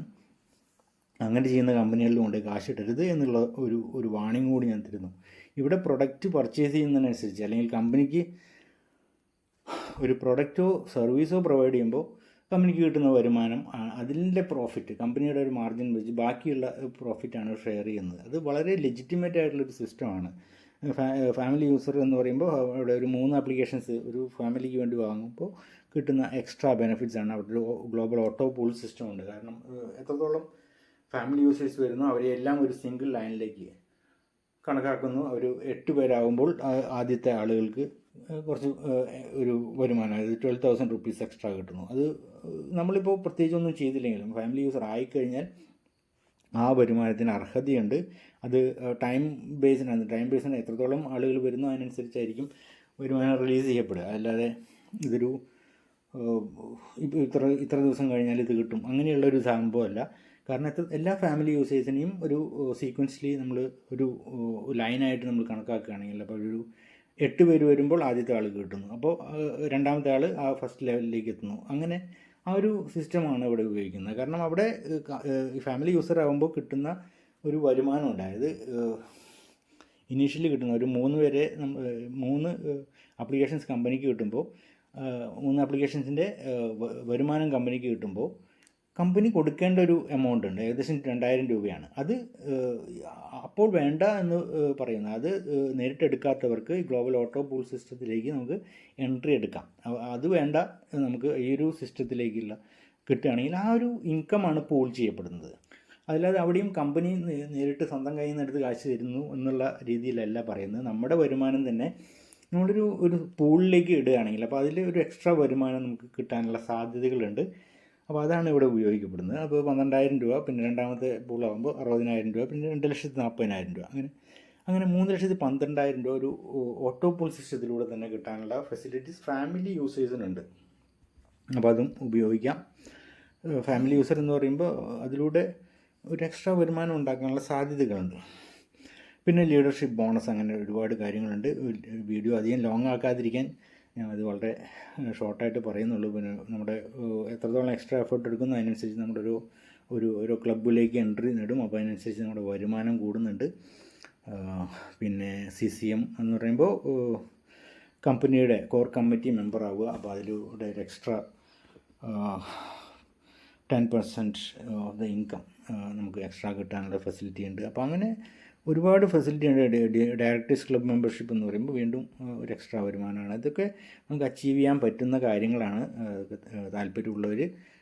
അങ്ങനെ ചെയ്യുന്ന കമ്പനികളിലും കൊണ്ട് കാശ് ഇടരുത് എന്നുള്ള ഒരു വാണിംഗ് കൂടി ഞാൻ തരുന്നു. ഇവിടെ പ്രൊഡക്റ്റ് പർച്ചേസ് ചെയ്യുന്നതിനനുസരിച്ച് അല്ലെങ്കിൽ കമ്പനിക്ക് ഒരു പ്രൊഡക്റ്റോ സർവീസോ പ്രൊവൈഡ് ചെയ്യുമ്പോൾ കമ്പനിക്ക് കിട്ടുന്ന വരുമാനം, അതിൻ്റെ പ്രോഫിറ്റ്, കമ്പനിയുടെ ഒരു മാർജിൻ വെച്ച് ബാക്കിയുള്ള പ്രോഫിറ്റാണ് ഷെയർ ചെയ്യുന്നത്. അത് വളരെ ലെജിറ്റിമേറ്റ് ആയിട്ടുള്ളൊരു സിസ്റ്റമാണ്. ഫാമിലി യൂസർ എന്ന് പറയുമ്പോൾ അവിടെ ഒരു 3 ആപ്ലിക്കേഷൻസ് ഒരു ഫാമിലിക്ക് വേണ്ടി വാങ്ങുമ്പോൾ കിട്ടുന്ന എക്സ്ട്രാ ബെനിഫിറ്റ്സ് ആണ്. അവിടെ ഒരു ഗ്ലോബൽ ഓട്ടോ പൂൾ സിസ്റ്റം ഉണ്ട്. കാരണം എത്രത്തോളം ഫാമിലി യൂസേഴ്സ് വരുന്നു അവരെ എല്ലാം ഒരു സിംഗിൾ ലൈനിലേക്ക് കണക്കാക്കുന്നു. ഒരു 8 പേരാകുമ്പോൾ ആദ്യത്തെ ആളുകൾക്ക് കുറച്ച് ഒരു വരുമാനം, അതായത് 12,000 റുപ്പീസ് എക്സ്ട്രാ കിട്ടുന്നു. അത് നമ്മളിപ്പോൾ പ്രത്യേകിച്ചൊന്നും ചെയ്തില്ലെങ്കിലും ഫാമിലി യൂസർ ആയിക്കഴിഞ്ഞാൽ ആ വരുമാനത്തിന് അർഹതയുണ്ട്. അത് ടൈം ബേസിന് എത്രത്തോളം ആളുകൾ വരുന്നു അതിനനുസരിച്ചായിരിക്കും വരുമാനം റിലീസ് ചെയ്യപ്പെടുക. അല്ലാതെ ഇതൊരു ഇത്ര ദിവസം കഴിഞ്ഞാൽ ഇത് കിട്ടും അങ്ങനെയുള്ളൊരു സംഭവമല്ല. കാരണം എല്ലാ ഫാമിലി യൂസേഴ്സിനെയും ഒരു സീക്വൻഷ്യലി നമ്മൾ ഒരു ലൈനായിട്ട് നമ്മൾ കണക്കാക്കുകയാണെങ്കിൽ, അപ്പോൾ ഒരു 8 പേര് വരുമ്പോൾ ആദ്യത്തെ ആൾ കിട്ടുന്നു, അപ്പോൾ രണ്ടാമത്തെ ആൾ ആ ഫസ്റ്റ് ലെവലിലേക്ക് എത്തുന്നു. അങ്ങനെ ആ ഒരു സിസ്റ്റമാണ് ഇവിടെ ഉപയോഗിക്കുന്നത്. കാരണം അവിടെ ഫാമിലി യൂസർ ആകുമ്പോൾ കിട്ടുന്ന ഒരു വരുമാനം ഉണ്ടായത് ഇനീഷ്യലി കിട്ടുന്ന ഒരു 3 ആപ്ലിക്കേഷൻസ് കമ്പനിക്ക് കിട്ടുമ്പോൾ 3 ആപ്ലിക്കേഷൻസിൻ്റെ വരുമാനം കമ്പനിക്ക് കിട്ടുമ്പോൾ കമ്പനി കൊടുക്കേണ്ട ഒരു എമൗണ്ട് ഉണ്ട്, ഏകദേശം 2,000 രൂപയാണ്. അത് അപ്പോൾ വേണ്ട എന്ന് പറയുന്നത്, അത് നേരിട്ടെടുക്കാത്തവർക്ക് ഗ്ലോബൽ ഓട്ടോ പൂൾ സിസ്റ്റത്തിലേക്ക് നമുക്ക് എൻട്രി എടുക്കാം. അത് വേണ്ട, നമുക്ക് ഈ ഒരു സിസ്റ്റത്തിലേക്കുള്ള കിട്ടുകയാണെങ്കിൽ ആ ഒരു ഇൻകമാണ് പൂൾ ചെയ്യപ്പെടുന്നത്. അല്ലാതെ അവിടെയും കമ്പനി നേരിട്ട് സ്വന്തം കയ്യിൽ നിന്ന് എടുത്ത് കാശ് തരുന്നു എന്നുള്ള രീതിയിലല്ല പറയുന്നത്. നമ്മുടെ വരുമാനം തന്നെ ഒരു പൂളിലേക്ക് ഇടുകയാണെങ്കിൽ അപ്പോൾ അതിൽ ഒരു എക്സ്ട്രാ വരുമാനം നമുക്ക് കിട്ടാനുള്ള സാധ്യതകളുണ്ട്. അപ്പോൾ അതാണ് ഇവിടെ ഉപയോഗിക്കപ്പെടുന്നത്. അപ്പോൾ 12,000 രൂപ, പിന്നെ രണ്ടാമത്തെ പൂളാകുമ്പോൾ 60,000 രൂപ, പിന്നെ 2,40,000 രൂപ, അങ്ങനെ 3,12,000 രൂപ ഒരു ഓട്ടോ പൂൾ സിസ്റ്റത്തിലൂടെ തന്നെ കിട്ടാനുള്ള ഫെസിലിറ്റീസ് ഫാമിലി യൂസേഴ്സിനുണ്ട്. അപ്പോൾ അതും ഉപയോഗിക്കാം. ഫാമിലി യൂസർ എന്ന് പറയുമ്പോൾ അതിലൂടെ ഒരു എക്സ്ട്രാ വരുമാനം ഉണ്ടാക്കാനുള്ള സാധ്യതകളുണ്ട്. പിന്നെ ലീഡർഷിപ്പ് ബോണസ്, അങ്ങനെ ഒരുപാട് കാര്യങ്ങളുണ്ട്. വീഡിയോ അധികം ലോങ് ആക്കാതിരിക്കാൻ ഞാനത് വളരെ ഷോർട്ടായിട്ട് പറയുന്നുള്ളൂ. പിന്നെ നമ്മുടെ എത്രത്തോളം എക്സ്ട്രാ എഫേർട്ട് എടുക്കുന്നു അതിനനുസരിച്ച് നമ്മുടെ ഒരു ക്ലബിലേക്ക് എൻട്രി നേടും. അപ്പോൾ അതിനനുസരിച്ച് നമ്മുടെ വരുമാനം കൂടുന്നുണ്ട്. പിന്നെ CCM എന്ന് പറയുമ്പോൾ കമ്പനിയുടെ കോർ കമ്മിറ്റി മെമ്പർ ആവുക. അപ്പോൾ അതിലൂടെ ഒരു എക്സ്ട്രാ 10% ഓഫ് ദ ഇൻകം നമുക്ക് എക്സ്ട്രാ കിട്ടാനുള്ള ഫെസിലിറ്റി ഉണ്ട്. അപ്പോൾ അങ്ങനെ ഒരുപാട് ഫെസിലിറ്റി ഉണ്ട്. ഡയറക്ടേഴ്സ് ക്ലബ് മെമ്പർഷിപ്പ് എന്ന് പറയുമ്പോൾ വീണ്ടും ഒരു എക്സ്ട്രാ വരുമാനമാണ്. ഇതൊക്കെ നമുക്ക് അച്ചീവ് ചെയ്യാൻ പറ്റുന്ന കാര്യങ്ങളാണ്. താല്പര്യമുള്ളവർ,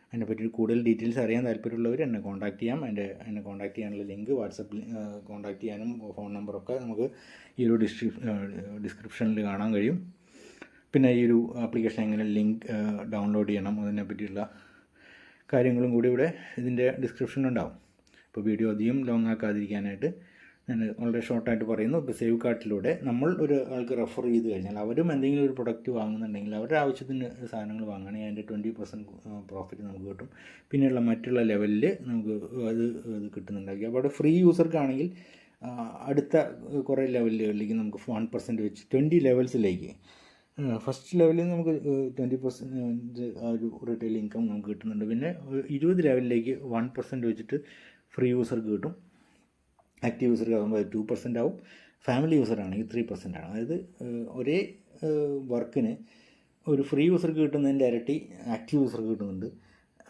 അതിനെപ്പറ്റി കൂടുതൽ ഡീറ്റെയിൽസ് അറിയാൻ താല്പര്യമുള്ളവർ എന്നെ കോൺടാക്ട് ചെയ്യാം. എന്നെ കോൺടാക്ട് ചെയ്യാനുള്ള ലിങ്ക് വാട്സപ്പിൽ കോൺടാക്ട് ചെയ്യാനും ഫോൺ നമ്പറൊക്കെ നമുക്ക് ഈ ഒരു ഡിസ്ക്രിപ്ഷനിൽ കാണാൻ കഴിയും. പിന്നെ ഈ ഒരു ആപ്ലിക്കേഷൻ എങ്ങനെ ലിങ്ക് ഡൗൺലോഡ് ചെയ്യണം അതിനെ പറ്റിയുള്ള കാര്യങ്ങളും കൂടി ഇവിടെ ഇതിൻ്റെ ഡിസ്ക്രിപ്ഷനിലുണ്ടാവും. ഇപ്പോൾ വീഡിയോ അധികം ലോങ് ആക്കാതിരിക്കാനായിട്ട് ഞാൻ വളരെ ഷോർട്ടായിട്ട് പറയുന്നു. ഇപ്പോൾ സേവ് കാർട്ടിലൂടെ നമ്മൾ ഒരു ആൾക്ക് റെഫർ ചെയ്ത് കഴിഞ്ഞാൽ അവരും എന്തെങ്കിലും ഒരു പ്രൊഡക്റ്റ് വാങ്ങുന്നുണ്ടെങ്കിൽ അവരുടെ ആവശ്യത്തിന് സാധനങ്ങൾ വാങ്ങുകയാണെങ്കിൽ അതിൻ്റെ 20% പ്രോഫിറ്റ് നമുക്ക് കിട്ടും. പിന്നെയുള്ള മറ്റുള്ള ലെവലിൽ നമുക്ക് അത് കിട്ടുന്നുണ്ടാക്കി. അപ്പോൾ അവിടെ ഫ്രീ യൂസർക്കാണെങ്കിൽ അടുത്ത കുറേ ലെവലുകളിലേക്ക് നമുക്ക് 1% വെച്ച് 20 ലെവൽസിലേക്ക് ഫസ്റ്റ് ലെവലിൽ നമുക്ക് 20% ആ ഒരു റീറ്റെയിൽ ഇൻകം നമുക്ക് കിട്ടുന്നുണ്ട്. പിന്നെ 20 ലെവലിലേക്ക് 1% വെച്ചിട്ട് ഫ്രീ യൂസർക്ക് കിട്ടും. ആക്റ്റീവ് യൂസർക്ക് ആകുമ്പോൾ അത് 2% ആവും. ഫാമിലി യൂസറാണെങ്കിൽ 3% ആണ്. അതായത് ഒരേ വർക്കിന് ഒരു ഫ്രീ യൂസർക്ക് കിട്ടുന്നതിൻ്റെ ഇരട്ടി ആക്റ്റീവ് യൂസർക്ക് കിട്ടുന്നുണ്ട്.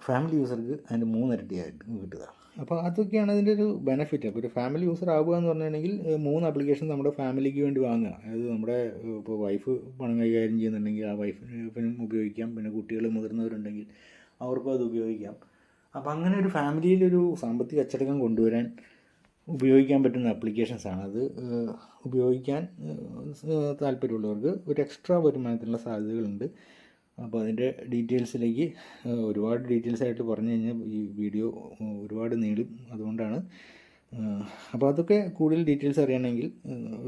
ഫാമിലി യൂസർക്ക് അതിൻ്റെ 3 ഇരട്ടിയായിട്ട് കിട്ടുക. അപ്പോൾ അതൊക്കെയാണ് അതിൻ്റെ ഒരു ബെനിഫിറ്റ്. അപ്പോൾ ഒരു ഫാമിലി യൂസർ ആവുക എന്ന് പറഞ്ഞിട്ടുണ്ടെങ്കിൽ 3 ആപ്ലിക്കേഷൻ നമ്മുടെ ഫാമിലിക്ക് വേണ്ടി വാങ്ങുക. അതായത് നമ്മുടെ ഇപ്പോൾ വൈഫ് പണം കൈകാര്യം ചെയ്യുന്നുണ്ടെങ്കിൽ ആ വൈഫിനും ഉപയോഗിക്കാം. പിന്നെ കുട്ടികൾ മുതിർന്നവരുണ്ടെങ്കിൽ അവർക്കും അത് ഉപയോഗിക്കാം. അപ്പോൾ അങ്ങനെ ഒരു ഫാമിലിയിലൊരു സാമ്പത്തിക അച്ചടക്കം കൊണ്ടുവരാൻ ഉപയോഗിക്കാൻ പറ്റുന്ന ആപ്ലിക്കേഷൻസാണ്. അത് ഉപയോഗിക്കാൻ താല്പര്യമുള്ളവർക്ക് ഒരു എക്സ്ട്രാ വരുമാനത്തിനുള്ള സാധ്യതകളുണ്ട്. അപ്പോൾ അതിൻ്റെ ഡീറ്റെയിൽസിലേക്ക് ഒരുപാട് ഡീറ്റെയിൽസായിട്ട് പറഞ്ഞു കഴിഞ്ഞാൽ ഈ വീഡിയോ ഒരുപാട് നീളും. അതുകൊണ്ടാണ്. അപ്പോൾ അതൊക്കെ കൂടുതൽ ഡീറ്റെയിൽസ് അറിയണമെങ്കിൽ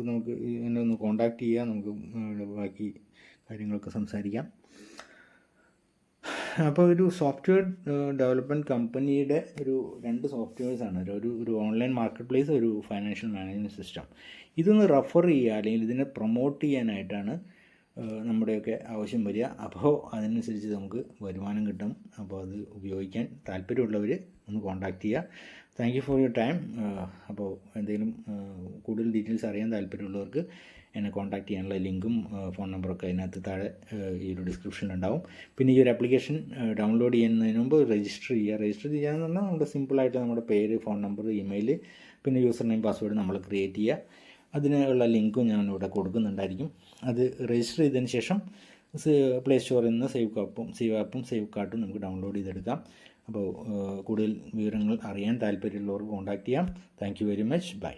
നമുക്ക് എന്നെ ഒന്ന് കോൺടാക്റ്റ് ചെയ്യാം. നമുക്ക് ബാക്കി കാര്യങ്ങളൊക്കെ സംസാരിക്കാം. അപ്പോൾ ഒരു സോഫ്റ്റ്വെയർ ഡെവലപ്മെൻറ്റ് കമ്പനിയുടെ 2 സോഫ്റ്റ്വെയർസാണ്. ഒരു ഓൺലൈൻ മാർക്കറ്റ് പ്ലേസ്, ഒരു ഫൈനാൻഷ്യൽ മാനേജ്മെൻറ്റ് സിസ്റ്റം. ഇതൊന്ന് റെഫർ ചെയ്യുക അല്ലെങ്കിൽ ഇതിനെ പ്രൊമോട്ട് ചെയ്യാനായിട്ടാണ് നമ്മുടെയൊക്കെ ആവശ്യം വരിക. അപ്പോൾ അതിനനുസരിച്ച് നമുക്ക് വരുമാനം കിട്ടും. അപ്പോൾ അത് ഉപയോഗിക്കാൻ താല്പര്യമുള്ളവർ ഒന്ന് കോൺടാക്റ്റ് ചെയ്യുക. Thank you for your time. അപ്പോൾ എന്തെങ്കിലും കൂടുതൽ ഡീറ്റെയിൽസ് അറിയാൻ താല്പര്യമുള്ളവർക്ക് എന്നെ കോൺടാക്റ്റ് ചെയ്യാനുള്ള ലിങ്കും ഫോൺ നമ്പറൊക്കെ അതിനകത്ത് താഴെ ഈ ഒരു ഡിസ്ക്രിപ്ഷനിലുണ്ടാവും. പിന്നെ ഈ ഒരു ആപ്ലിക്കേഷൻ ഡൗൺലോഡ് ചെയ്യുന്നതിന് മുമ്പ് രജിസ്റ്റർ ചെയ്യുക. രജിസ്റ്റർ ചെയ്യാന്ന് പറഞ്ഞാൽ നമ്മുടെ സിമ്പിളായിട്ട് നമ്മുടെ പേര്, ഫോൺ നമ്പർ, ഇമെയിൽ, പിന്നെ യൂസർ നെയിം, പാസ്വേഡ് നമ്മൾ ക്രിയേറ്റ് ചെയ്യുക. അതിനുള്ള ലിങ്കും ഞാൻ ഇവിടെ കൊടുക്കുന്നുണ്ടായിരിക്കും. അത് രജിസ്റ്റർ ചെയ്തതിന് ശേഷം പ്ലേ സ്റ്റോറിൽ നിന്ന് സേവ് ആപ്പും സേവ് കാർട്ടും നമുക്ക് ഡൗൺലോഡ് ചെയ്തെടുക്കാം. അപ്പോൾ കൂടുതൽ വിവരങ്ങൾ അറിയാൻ താല്പര്യമുള്ളവർക്ക് കോൺടാക്റ്റ് ചെയ്യാം. Thank you very much. By.